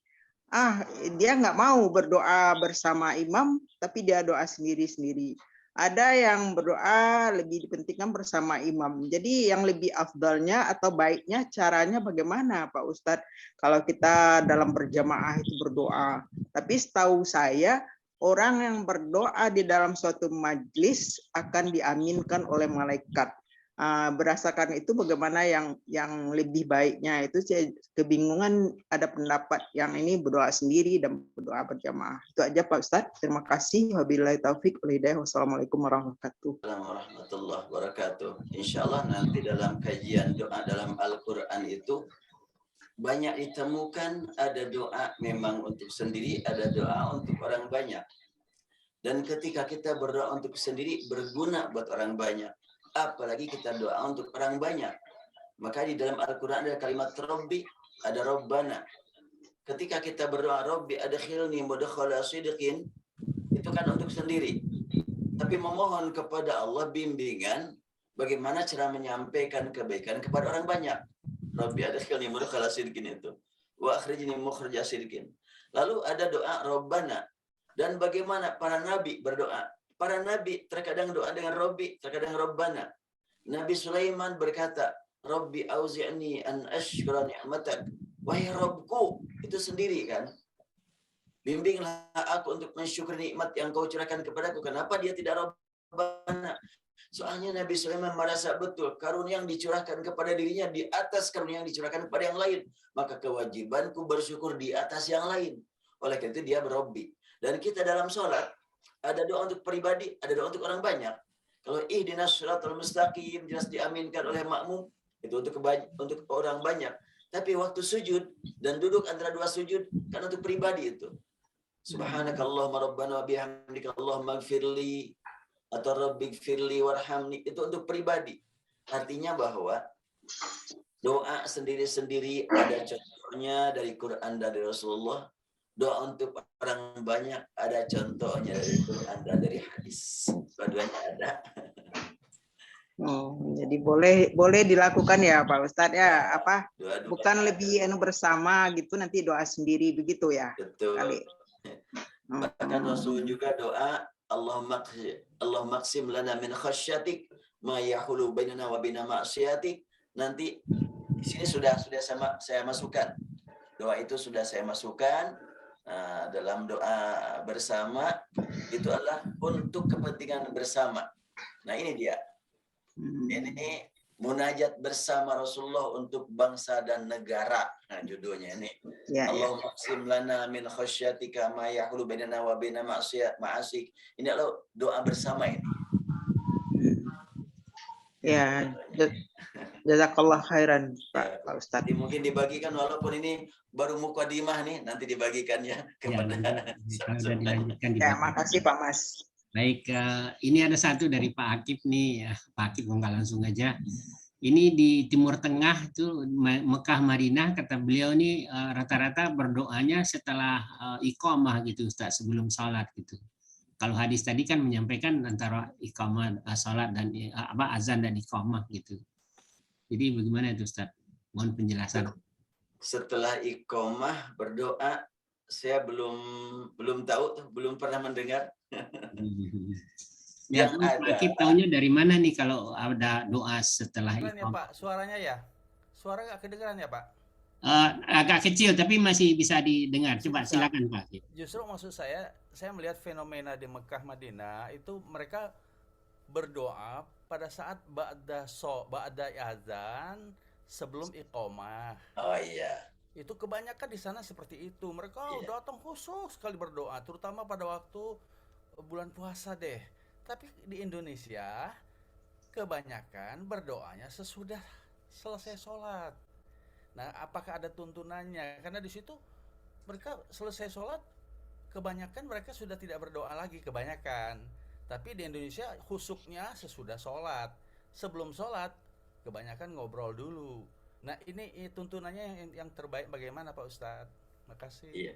Speaker 7: Dia nggak mau berdoa bersama imam, tapi dia doa sendiri-sendiri. Ada yang berdoa lebih dipentingkan bersama imam. Jadi yang lebih afdalnya atau baiknya caranya bagaimana Pak Ustadz? Kalau kita dalam berjamaah itu berdoa. Tapi setahu saya orang yang berdoa di dalam suatu majlis akan diaminkan oleh malaikat. Berdasarkan itu bagaimana yang lebih baiknya itu saya kebingungan, ada pendapat yang ini berdoa sendiri dan berdoa berjamaah. Itu aja Pak Ustadz. Terima kasih. Wabillahi taufik wal hidayah. Wassalamualaikum warahmatullahi
Speaker 3: wabarakatuh. Insya Allah nanti dalam kajian doa dalam Al-Quran itu banyak ditemukan ada doa memang untuk sendiri, ada doa untuk orang banyak. Dan ketika kita berdoa untuk sendiri berguna buat orang banyak. Apalagi kita doa untuk orang banyak. Maka di dalam Al-Quran ada kalimat Rabbi, ada Rabbana. Ketika kita berdoa Rabbi adkhilni mudkhala sidqin, itu kan untuk sendiri. Tapi memohon kepada Allah bimbingan bagaimana cara menyampaikan kebaikan kepada orang banyak. Rabbi adkhilni mudkhala sidqin itu. Wa akhrijni mukhraja sidqin. Lalu ada doa Rabbana. Dan bagaimana para nabi berdoa? Para nabi terkadang doa dengan Rabbi, terkadang Rabbana. Nabi Sulaiman berkata, Rabbi auzi'ni an ashkura ni'matak. Wahai Rabbku, itu sendiri kan. Bimbinglah aku untuk mensyukuri nikmat yang kau curahkan kepadaku. Kenapa dia tidak Rabbana? Soalnya Nabi Sulaiman merasa betul karunia yang dicurahkan kepada dirinya di atas karunia yang dicurahkan kepada yang lain. Maka kewajibanku bersyukur di atas yang lain. Oleh karena itu dia berRabbi. Dan kita dalam sholat, ada doa untuk pribadi, ada doa untuk orang banyak. Kalau ihdinas shiratal mustaqim jelas diaminkan oleh makmum, itu untuk orang banyak. Tapi waktu sujud dan duduk antara dua sujud kan untuk pribadi itu. Subhanakallahumma rabbana wa bihamdika Allahumma ighfirli atau rabbighfirli warhamni, itu untuk pribadi. Artinya bahwa doa sendiri-sendiri ada contohnya dari Quran dan dari Rasulullah. Doa untuk orang banyak ada contohnya dari Quran dan dari hadis. Dua-duanya ada.
Speaker 7: Jadi boleh dilakukan ya Pak Ustadz ya, apa?
Speaker 3: Dua-dua.
Speaker 7: Bukan lebih bersama gitu, nanti doa sendiri begitu ya.
Speaker 3: Betul.
Speaker 7: Kali.
Speaker 3: Bahkan Rasul juga doa Allahumma qsim lana min khasyatik ma yahulu bainana wa baina ma'siyatik. Nanti di sini sudah saya masukkan. Doa itu sudah saya masukkan. Dalam doa bersama itu adalah untuk kepentingan bersama. Nah ini dia. Ini munajat bersama Rasulullah untuk bangsa dan negara. Nah judulnya ini. Allahumma qsim lana min khasyatika ma yahulu bainana wa baina ma'asik. Ini adalah doa bersama ini.
Speaker 7: Ya, jazakallah khairan Pak Ustadz.
Speaker 3: Jadi mungkin dibagikan walaupun ini baru mukadimah nih, nanti dibagikan ya kepada
Speaker 7: ya, makasih Pak Mas.
Speaker 1: Baik, ini ada satu dari Pak Akib nih, ya. Pak Akib nggak langsung aja. Ini di Timur Tengah itu Mekah Madinah, kata beliau nih rata-rata berdoanya setelah iqamah gitu Ustaz, sebelum sholat gitu. Kalau hadis tadi kan menyampaikan antara iqamah, salat dan azan dan iqamah gitu. Jadi bagaimana itu Ustaz? Mohon penjelasan.
Speaker 3: Setelah iqamah berdoa, saya belum tahu, belum pernah mendengar.
Speaker 1: Ya, Akib tahunya dari mana nih kalau ada doa setelah iqamah?
Speaker 8: Ya Pak, suaranya ya? Suara nggak kedengeran ya Pak?
Speaker 1: Agak kecil tapi masih bisa didengar. Coba silakan Pak.
Speaker 8: Justru maksud saya melihat fenomena di Mekah Madinah itu mereka berdoa pada saat ba'da azan sebelum iqamah.
Speaker 3: Oh iya.
Speaker 8: Itu kebanyakan di sana seperti itu. Mereka datang khusus sekali berdoa, terutama pada waktu bulan puasa deh. Tapi di Indonesia kebanyakan berdoanya sesudah selesai sholat. Nah, apakah ada tuntunannya? Karena di situ mereka selesai sholat, kebanyakan mereka sudah tidak berdoa lagi, kebanyakan. Tapi di Indonesia khusyuknya sesudah sholat. Sebelum sholat, kebanyakan ngobrol dulu. Nah, ini tuntunannya yang terbaik bagaimana Pak Ustadz? Makasih.
Speaker 3: Iya.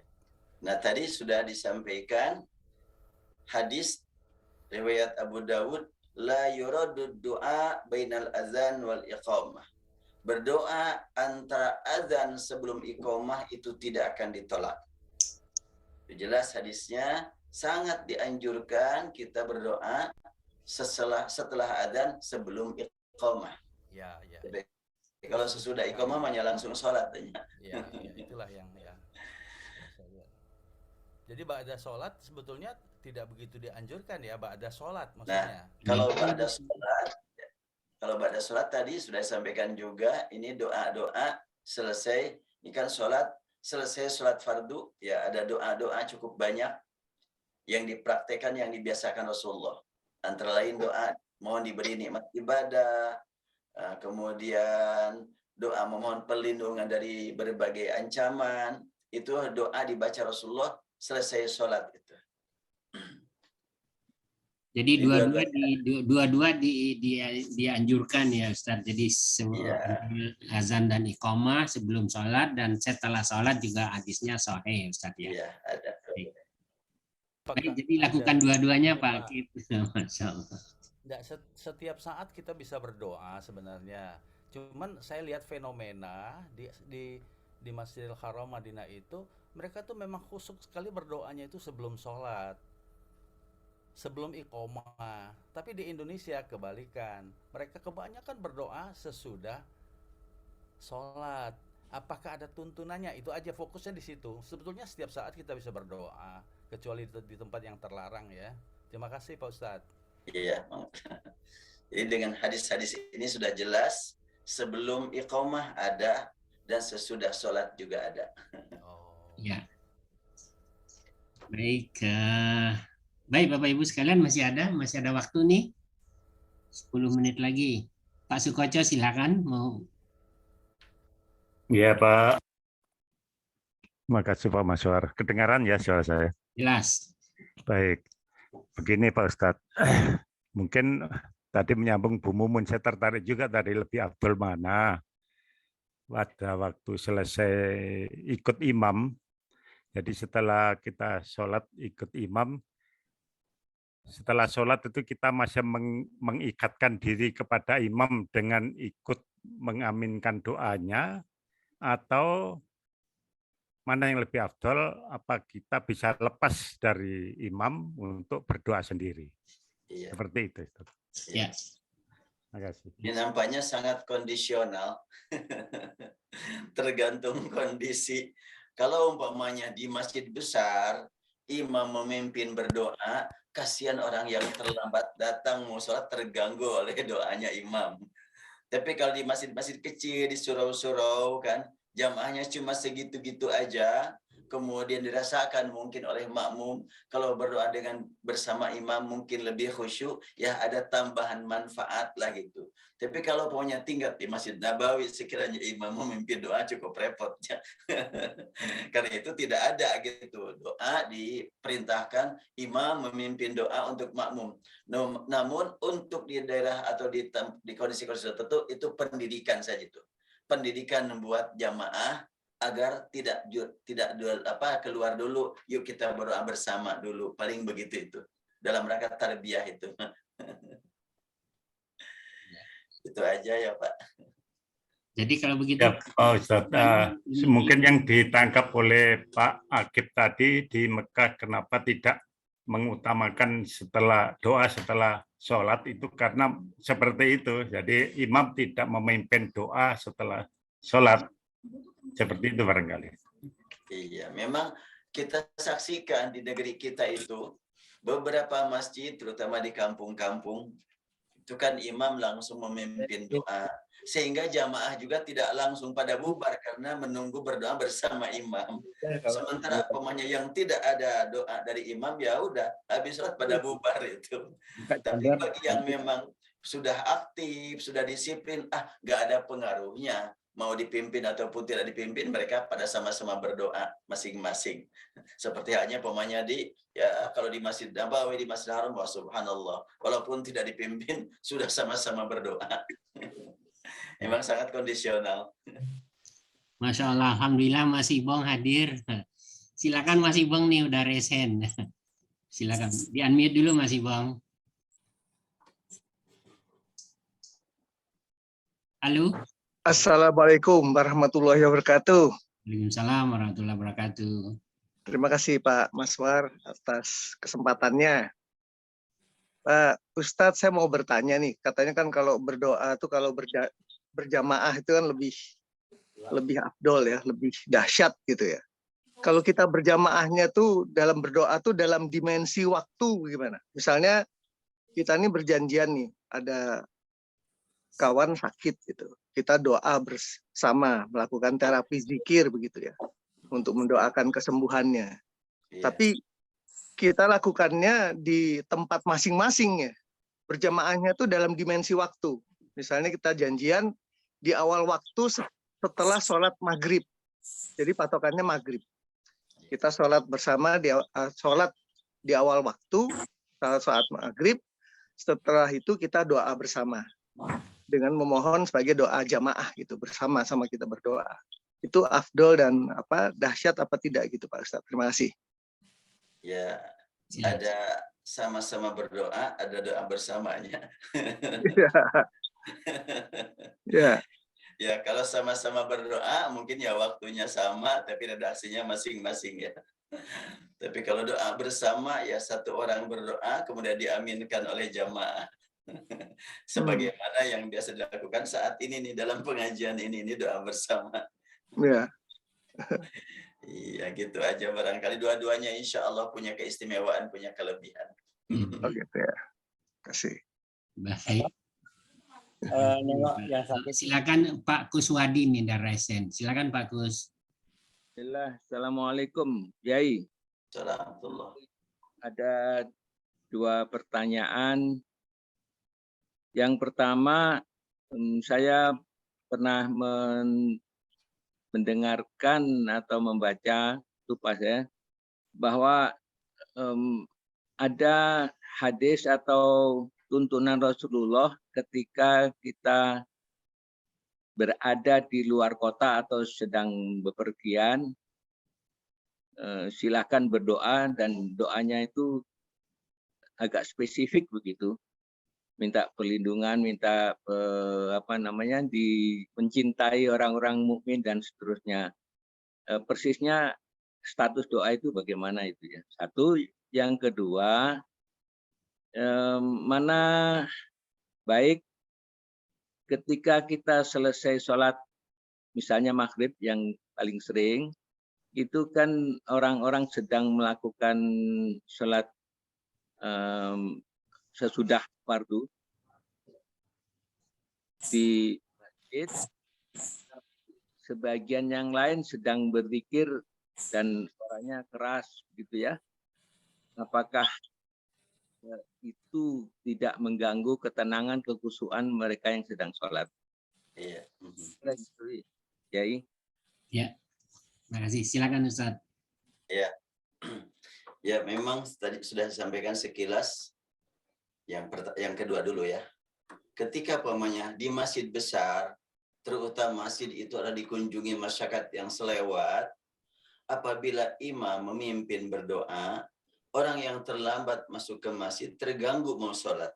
Speaker 3: Nah, tadi sudah disampaikan hadis riwayat Abu Dawud, la yuradu du'a bainal azan wal iqamah. Berdoa antara azan sebelum iqamah itu tidak akan ditolak. Jelas hadisnya sangat dianjurkan kita berdoa setelah azan sebelum iqamah.
Speaker 8: Ya.
Speaker 3: Kalau sesudah iqamah hanya langsung sholat.
Speaker 8: Ya, itulah yang saya lihat. Jadi ba'da sholat sebetulnya tidak begitu dianjurkan ya ba'da sholat
Speaker 3: Nah,
Speaker 8: maksudnya.
Speaker 3: kalau ba'da sholat tadi sudah disampaikan juga, ini doa-doa selesai, ini kan selesai sholat fardu, ya ada doa-doa cukup banyak yang dipraktekkan, yang dibiasakan Rasulullah. Antara lain doa mohon diberi nikmat ibadah, kemudian doa memohon perlindungan dari berbagai ancaman, itu doa dibaca Rasulullah selesai sholat itu.
Speaker 1: Jadi dua-dua dianjurkan ya Ustaz. Jadi azan dan iqamah sebelum sholat dan setelah sholat juga hadisnya sahih Ustaz ya.
Speaker 3: Iya, ada.
Speaker 1: Baik, jadi lakukan dua-duanya Pak. Masya Allah.
Speaker 8: Nggak setiap saat kita bisa berdoa sebenarnya. Cuman saya lihat fenomena di Masjidil Haram Madinah itu, mereka tuh memang khusyuk sekali berdoanya itu sebelum sholat, sebelum iqomah. Tapi di Indonesia kebalikan, mereka kebanyakan berdoa sesudah sholat. Apakah ada tuntunannya? Itu aja fokusnya di situ. Sebetulnya setiap saat kita bisa berdoa, kecuali di tempat yang terlarang ya. Terima kasih Pak Ustadz.
Speaker 3: Iya. Jadi dengan hadis-hadis ini sudah jelas, sebelum iqamah ada dan sesudah sholat juga ada.
Speaker 1: Ya. Baik, baik Bapak Ibu sekalian, masih ada waktu nih. 10 menit lagi. Pak Sukoco silakan mau.
Speaker 9: Iya Pak. Terima kasih Pak Maswar. Kedengaran ya suara saya?
Speaker 1: Jelas.
Speaker 9: Baik. Begini Pak Ustadz. Mungkin tadi menyambung Bu Mumun, saya tertarik juga tadi lebih afdol mana pada waktu selesai ikut imam. Jadi setelah kita sholat ikut imam, setelah sholat itu kita masih mengikatkan diri kepada imam dengan ikut mengaminkan doanya, atau mana yang lebih afdol, apa kita bisa lepas dari imam untuk berdoa sendiri?
Speaker 3: Iya.
Speaker 9: Seperti itu.
Speaker 1: Ya.
Speaker 9: Terima kasih.
Speaker 3: Ini nampaknya sangat kondisional. Tergantung kondisi. Kalau umpamanya di masjid besar, imam memimpin berdoa, kasihan orang yang terlambat datang mau sholat terganggu oleh doanya imam. Tapi kalau di masjid-masjid kecil, di surau-surau kan, jamaahnya cuma segitu-gitu aja, kemudian dirasakan mungkin oleh makmum, kalau berdoa dengan bersama imam mungkin lebih khusyuk, ya ada tambahan manfaat lah gitu. Tapi kalau punya tingkat di Masjid Nabawi, sekiranya imam memimpin doa cukup repot. Karena itu tidak ada gitu. Doa diperintahkan imam memimpin doa untuk makmum. Namun untuk di daerah atau di kondisi-kondisi tertentu itu pendidikan saja itu. Pendidikan membuat jamaah agar tidak keluar dulu, yuk kita berdoa bersama dulu, paling begitu itu dalam rangka tarbiyah itu. Itu aja ya Pak.
Speaker 1: Jadi kalau begitu
Speaker 9: Ya, Ustaz, mungkin yang ditangkap oleh Pak Agib tadi di Mekah, kenapa tidak mengutamakan doa setelah sholat itu karena seperti itu. Jadi imam tidak memimpin doa setelah sholat. Seperti itu barangkali.
Speaker 3: Iya, memang kita saksikan di negeri kita itu beberapa masjid, terutama di kampung-kampung, itu kan imam langsung memimpin doa. Sehingga jamaah juga tidak langsung pada bubar karena menunggu berdoa bersama imam. Sementara pemainnya yang tidak ada doa dari imam, ya udah habis sholat pada bubar itu. Tapi bagi yang memang sudah aktif, sudah disiplin, nggak ada pengaruhnya. Mau dipimpin ataupun tidak dipimpin, mereka pada sama-sama berdoa masing-masing. Seperti halnya pemainnya kalau di Masjid Nabawi, di Masjid Haram, wah subhanallah. Walaupun tidak dipimpin, sudah sama-sama berdoa. Memang sangat kondisional.
Speaker 1: Masya Allah, alhamdulillah Mas Ibong hadir. Silakan Mas Ibong nih udah resen. Silakan di unmute dulu Mas Ibong. Halo.
Speaker 10: Assalamualaikum warahmatullahi wabarakatuh.
Speaker 1: Waalaikumsalam warahmatullahi wabarakatuh.
Speaker 10: Terima kasih Pak Maswar atas kesempatannya. Pak Ustadz, saya mau bertanya nih. Katanya kan kalau berdoa tuh kalau berjamaah itu kan lebih afdol ya, lebih dahsyat gitu ya. kalau kita berjamaahnya tuh dalam berdoa tuh dalam dimensi waktu gimana? Misalnya kita ini berjanjian nih, ada kawan sakit gitu. Kita doa bersama, melakukan terapi zikir begitu ya, untuk mendoakan kesembuhannya. Tapi kita lakukannya di tempat masing-masing ya. Berjamaahnya tuh dalam dimensi waktu. Misalnya kita janjian di awal waktu setelah sholat maghrib. Jadi patokannya maghrib. Kita sholat bersama sholat di awal waktu saat maghrib. Setelah itu kita doa bersama dengan memohon sebagai doa jamaah gitu, bersama sama kita berdoa. Itu afdol dan dahsyat apa tidak gitu Pak Ustadz. Terima kasih.
Speaker 3: Ya, ada sama-sama berdoa, ada doa bersamanya.
Speaker 10: Ya.
Speaker 3: Ya, kalau sama-sama berdoa mungkin ya waktunya sama tapi redaksinya masing-masing ya. Tapi kalau doa bersama ya satu orang berdoa kemudian diaminkan oleh jamaah. Sebagaimana yang biasa dilakukan saat ini nih dalam pengajian ini doa bersama.
Speaker 10: Ya.
Speaker 3: Iya gitu aja barangkali dua-duanya insya Allah punya keistimewaan, punya kelebihan.
Speaker 10: Oke ya. Kasih.
Speaker 1: Baik.
Speaker 6: Yang sakit.
Speaker 1: Silakan Pak Kuswadi nih dari Resen. Silakan Pak Kus.
Speaker 11: Assalamualaikum, Yai.
Speaker 3: Assalamualaikum.
Speaker 11: Ada 2 pertanyaan. Yang pertama, saya pernah mendengarkan atau membaca lupa saya bahwa ada hadis atau tuntunan Rasulullah ketika kita berada di luar kota atau sedang bepergian, silakan berdoa dan doanya itu agak spesifik begitu, minta perlindungan, minta mencintai orang-orang mukmin dan seterusnya. Persisnya status doa itu bagaimana itu ya? Satu, yang kedua, mana baik ketika kita selesai sholat, misalnya maghrib yang paling sering, itu kan orang-orang sedang melakukan sholat sesudah fardu di masjid, sebagian yang lain sedang berzikir dan suaranya keras gitu ya. Apakah itu tidak mengganggu ketenangan, kekhusyuan mereka yang sedang sholat?
Speaker 3: Iya.
Speaker 11: Yai.
Speaker 1: Ya, terima kasih. Silakan Ustaz.
Speaker 3: Ya, ya memang tadi sudah disampaikan sekilas. Yang kedua dulu ya. Ketika umpamanya di masjid besar, terutama masjid itu adalah dikunjungi masyarakat yang selewat, apabila imam memimpin berdoa, orang yang terlambat masuk ke masjid terganggu mau sholat.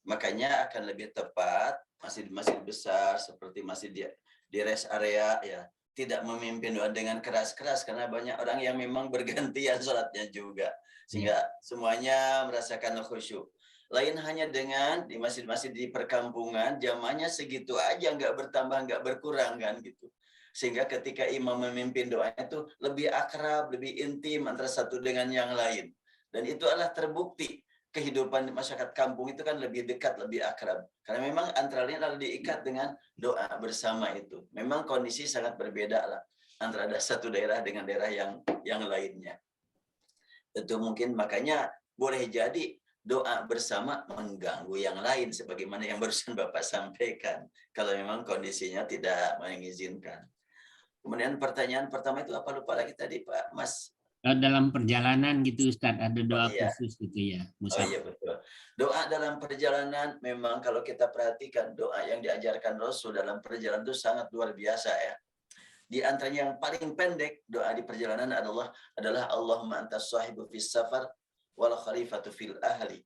Speaker 3: Makanya akan lebih tepat masjid-masjid besar seperti masjid di rest area ya tidak memimpin doa dengan keras-keras karena banyak orang yang memang bergantian sholatnya juga sehingga semuanya merasakan khusyuk. Lain hanya dengan di masjid-masjid di perkampungan jamaahnya segitu aja, nggak bertambah nggak berkurang kan gitu. Sehingga ketika imam memimpin doa itu lebih akrab, lebih intim antara satu dengan yang lain. Dan itu adalah terbukti kehidupan masyarakat kampung itu kan lebih dekat, lebih akrab. Karena memang antara lain adalah diikat dengan doa bersama itu. Memang kondisi sangat berbeda lah antara satu daerah dengan daerah yang lainnya. Itu mungkin makanya boleh jadi doa bersama mengganggu yang lain sebagaimana yang barusan Bapak sampaikan. Kalau memang kondisinya tidak mengizinkan. Kemudian pertanyaan pertama itu apa lupa lagi tadi Pak Mas?
Speaker 1: Dalam perjalanan gitu Ustaz, ada doa khusus gitu ya.
Speaker 3: Oh iya betul. Doa dalam perjalanan memang kalau kita perhatikan doa yang diajarkan Rasul dalam perjalanan itu sangat luar biasa ya. Di antaranya yang paling pendek doa di perjalanan adalah Allahumma antas sahibu fis safar wal khalifatu fil ahli.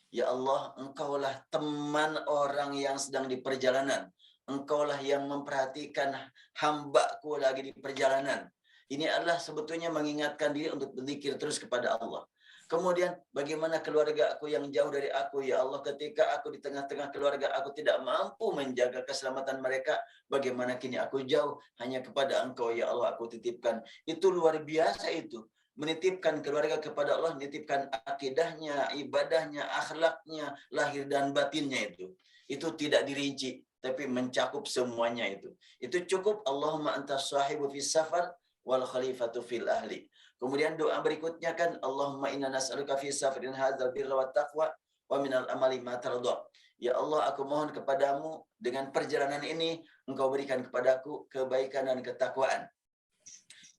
Speaker 3: Ya Allah, engkaulah teman orang yang sedang di perjalanan. Engkaulah yang memperhatikan hamba-Ku lagi di perjalanan. Ini adalah sebetulnya mengingatkan diri untuk berzikir terus kepada Allah. Kemudian bagaimana keluarga aku yang jauh dari aku, ya Allah, ketika aku di tengah-tengah keluarga aku tidak mampu menjaga keselamatan mereka, bagaimana kini aku jauh, hanya kepada Engkau ya Allah aku titipkan. Itu luar biasa itu. Menitipkan keluarga kepada Allah, menitipkan akidahnya, ibadahnya, akhlaknya, lahir dan batinnya itu. Itu tidak dirinci, tapi mencakup semuanya itu. Itu cukup. Allahumma antas sahibu fis safar wal khalifatu fil ahli. Kemudian doa berikutnya kan, Allahumma inna nas'aluka fi safarin hadzal birra wat taqwa wa minal amali ma tardha. Ya Allah, aku mohon kepadamu dengan perjalanan ini Engkau berikan kepadaku kebaikan dan ketakwaan.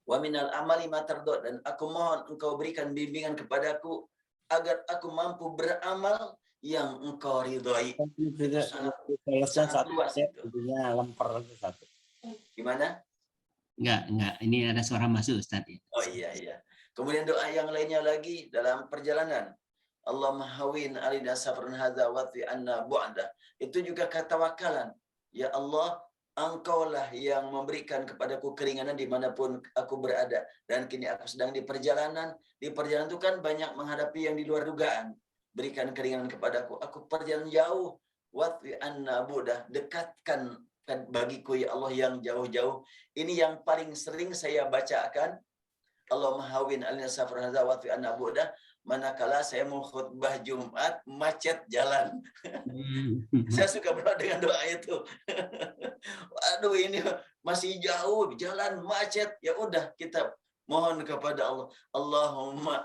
Speaker 3: Wa minal amali ma tardha, dan aku mohon Engkau berikan bimbingan kepadaku agar aku mampu beramal yang Engkau ridhoi. Sangat luas itu. Gimana?
Speaker 1: Enggak. Ini ada suara masuk, Ustaz.
Speaker 3: Oh iya. Kemudian doa yang lainnya lagi dalam perjalanan. Allahumma hawin alina safrun hadza wa fi anna bu'da. Itu juga ketawakalan. Ya Allah, Engkaulah yang memberikan kepadaku keringanan dimanapun aku berada. Dan kini aku sedang di perjalanan. Di perjalanan itu kan banyak menghadapi yang di luar dugaan. Berikan keringanan kepadaku. Aku perjalanan jauh. Wa fi anna bu'da. Dekatkan bagiku ya Allah yang jauh-jauh. Ini yang paling sering saya bacakan. Allahumma hawin alina safar hadza wa fi anna bu'da, manakala saya mau khutbah Jumat macet jalan. Saya suka berdoa dengan doa itu. Waduh, ini masih jauh, jalan macet. Ya udah, kita mohon kepada Allah. Allahumma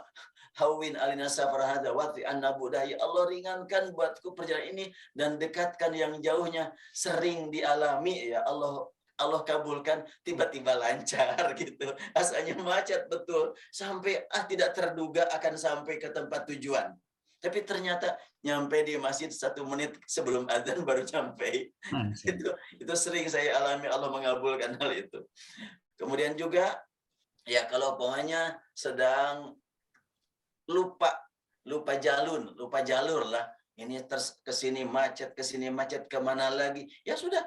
Speaker 3: hawin alina safar hadza wa fi anna bu'da. Ya Allah, ringankan buatku perjalanan ini dan dekatkan yang jauhnya. Sering dialami ya Allah. Allah kabulkan, tiba-tiba lancar gitu. Asalnya macet betul, sampai tidak terduga akan sampai ke tempat tujuan. Tapi ternyata nyampe di masjid 1 menit sebelum azan baru sampai. Itu sering saya alami, Allah mengabulkan hal itu. Kemudian juga ya kalau pokoknya sedang lupa jalur lah. Ini kesini macet, kemana lagi? Ya sudah.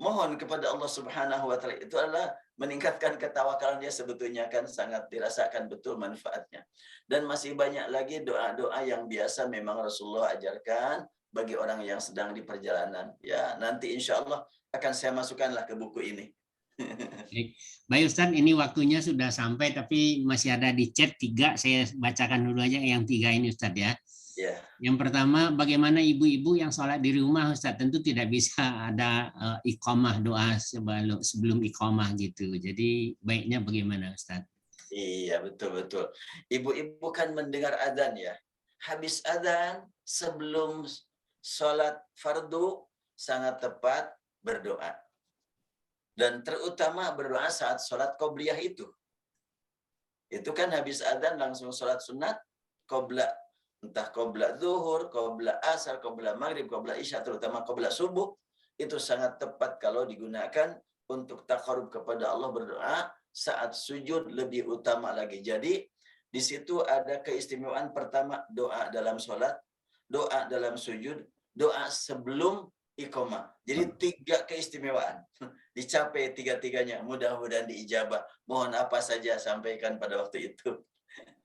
Speaker 3: Mohon kepada Allah Subhanahu wa taala, itu adalah meningkatkan ketawakalan dia, sebetulnya kan sangat dirasakan betul manfaatnya. Dan masih banyak lagi doa-doa yang biasa memang Rasulullah ajarkan bagi orang yang sedang di perjalanan. Ya, nanti insya Allah akan saya masukkanlah ke buku ini.
Speaker 1: Baik Ustaz, ini waktunya sudah sampai, tapi masih ada di chat 3, saya bacakan dulu aja yang 3 ini Ustaz ya. Yang pertama, bagaimana ibu-ibu yang sholat di rumah Ustaz? Tentu tidak bisa ada iqamah, doa sebelum iqamah gitu. Jadi baiknya bagaimana Ustaz?
Speaker 3: Iya, betul-betul. Ibu-ibu kan mendengar adzan ya. Habis adzan, sebelum sholat fardu, sangat tepat berdoa. Dan terutama berdoa saat sholat qobliyah itu. Itu kan habis adzan langsung sholat sunat, qobla. Entah qobla zuhur, qobla asar, qobla maghrib, qobla isya, terutama qobla subuh, itu sangat tepat kalau digunakan untuk taqarrub kepada Allah, berdoa saat sujud lebih utama lagi. Jadi di situ ada keistimewaan. Pertama, doa dalam sholat, doa dalam sujud, doa sebelum iqamah. Jadi 3 keistimewaan. Dicapai 3-tiganya, mudah-mudahan diijabah. Mohon apa saja sampaikan pada waktu itu.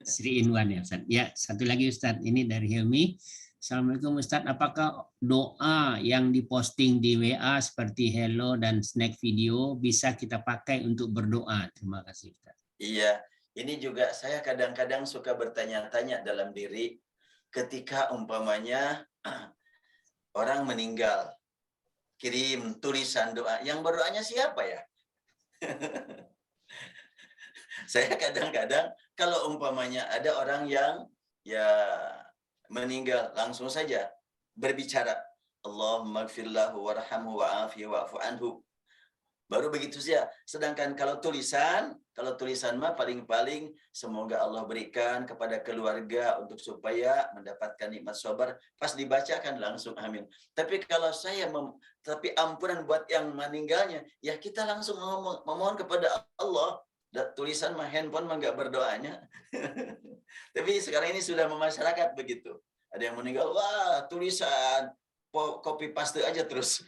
Speaker 1: Sri Inwan ya Ustaz. Ya, satu lagi Ustaz, ini dari Hilmi. Assalamualaikum Ustaz, apakah doa yang diposting di WA seperti hello dan snack video bisa kita pakai untuk berdoa? Terima kasih Ustaz.
Speaker 3: Iya, ini juga saya kadang-kadang suka bertanya-tanya dalam diri ketika umpamanya orang meninggal, kirim tulisan doa, yang berdoanya siapa ya? Saya kadang-kadang kalau umpamanya ada orang yang ya meninggal, langsung saja berbicara Allahumma gfirlahu warhamhu wa'afihi wa'fu anhu. Baru begitu saja. Sedangkan kalau tulisan mah paling-paling semoga Allah berikan kepada keluarga untuk supaya mendapatkan nikmat sabar. Pas dibacakan langsung amin. Tapi kalau tapi ampunan buat yang meninggalnya, ya kita langsung memohon kepada Allah. Tulisan mah handphone mah nggak berdoanya. Tapi sekarang ini sudah memasyarakat begitu. Ada yang meninggal, wah tulisan, copy paste aja terus.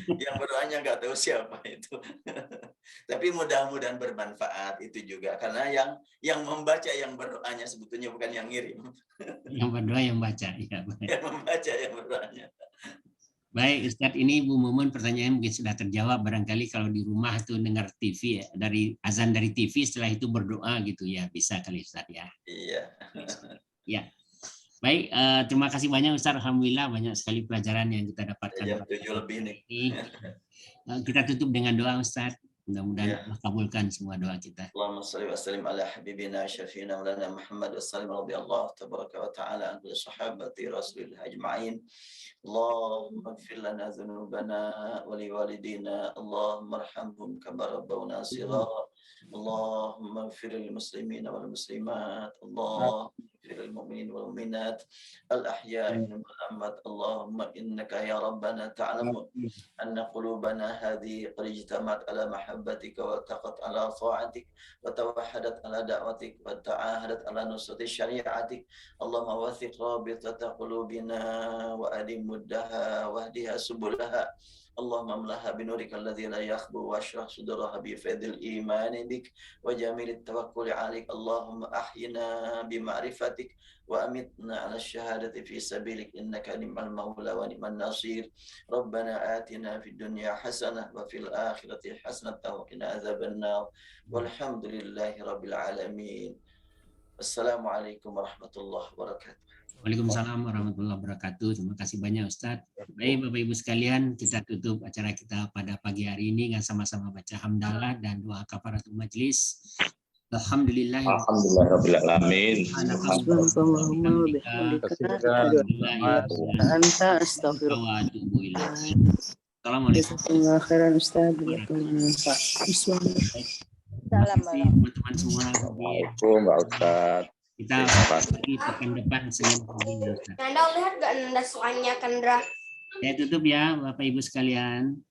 Speaker 3: Yang berdoanya nggak tahu siapa itu. Tapi Tapi mudah-mudahan bermanfaat itu juga, karena yang membaca yang berdoanya sebetulnya bukan yang ngirim.
Speaker 1: Yang berdoa yang baca. Ya,
Speaker 3: Yang membaca yang berdoanya.
Speaker 1: Baik Ustadz, ini Bu Mumun pertanyaan mungkin sudah terjawab. Barangkali kalau di rumah tuh dengar TV ya, dari azan dari TV, setelah itu berdoa gitu ya, bisa kali Ustadz ya.
Speaker 3: Iya.
Speaker 1: Ya. Baik, terima kasih banyak Ustadz. Alhamdulillah banyak sekali pelajaran yang kita dapatkan.
Speaker 3: Jam 7 lebih nih.
Speaker 1: Kita tutup dengan doa Ustadz. Mudah-mudahan Allah kabulkan semua doa kita.
Speaker 3: Allahumma shalli wa sallim ala habibina syafiina maulana Muhammad wa sallim radhiyallahu tabaraka wa ta'ala an kulli sahabati rasulillah ajma'in. Allahumma ighfir lana dhunubana wa liwalidina. Allahumma arhamhum kama rabbawna shighara. Allahumma ighfir lil muslimina wal muslimat. Allahumma ighfir lil mu'minina wal mu'minat al ahya'i minhum wal amwat. Allahumma innaka ya rabbana ta'lamu anna qulubana hadhihi qad ijtamat ala mahabbatika wa taqat ala ta'atik wa tawahhadat ala da'watik wa ta'ahadat ala nusrati syari'atik. Allahumma wathiq rabitata qulubina wa adim muddaha wahdiha subulaha. Allahumma amlaha binurika alladhi la yakhbu wa ashrah suduraha bi fadil imani bik wa jamilit tawakkuli alik. Allahumma ahyina bi ma'rifatik wa amitna ala syahadati fi sabilik innaka ni'mal maula wa ni'man nasir. Rabbana atina fid dunya hasanah wa fil akhirati hasanah wa qina adzabannar. Walhamdulillahi rabbil alamin. Assalamualaikum warahmatullahi wabarakatuh.
Speaker 1: Waalaikumsalam warahmatullahi wabarakatuh. Terima kasih banyak Ustadz. Baik Bapak Ibu sekalian, kita tutup acara kita pada pagi hari ini dengan sama-sama baca hamdalah dan doa kafaratul majlis. Alhamdulillah.
Speaker 2: Alhamdulillahirabbil alamin.
Speaker 1: Assalamualaikum teman-teman semua.
Speaker 2: Assalamualaikum Pak Ustadz.
Speaker 1: Kita lagi pekan depan Senin pagi.
Speaker 12: Nanda lihat gak Nanda soalnya Kendra?
Speaker 1: Saya tutup ya Bapak Ibu sekalian.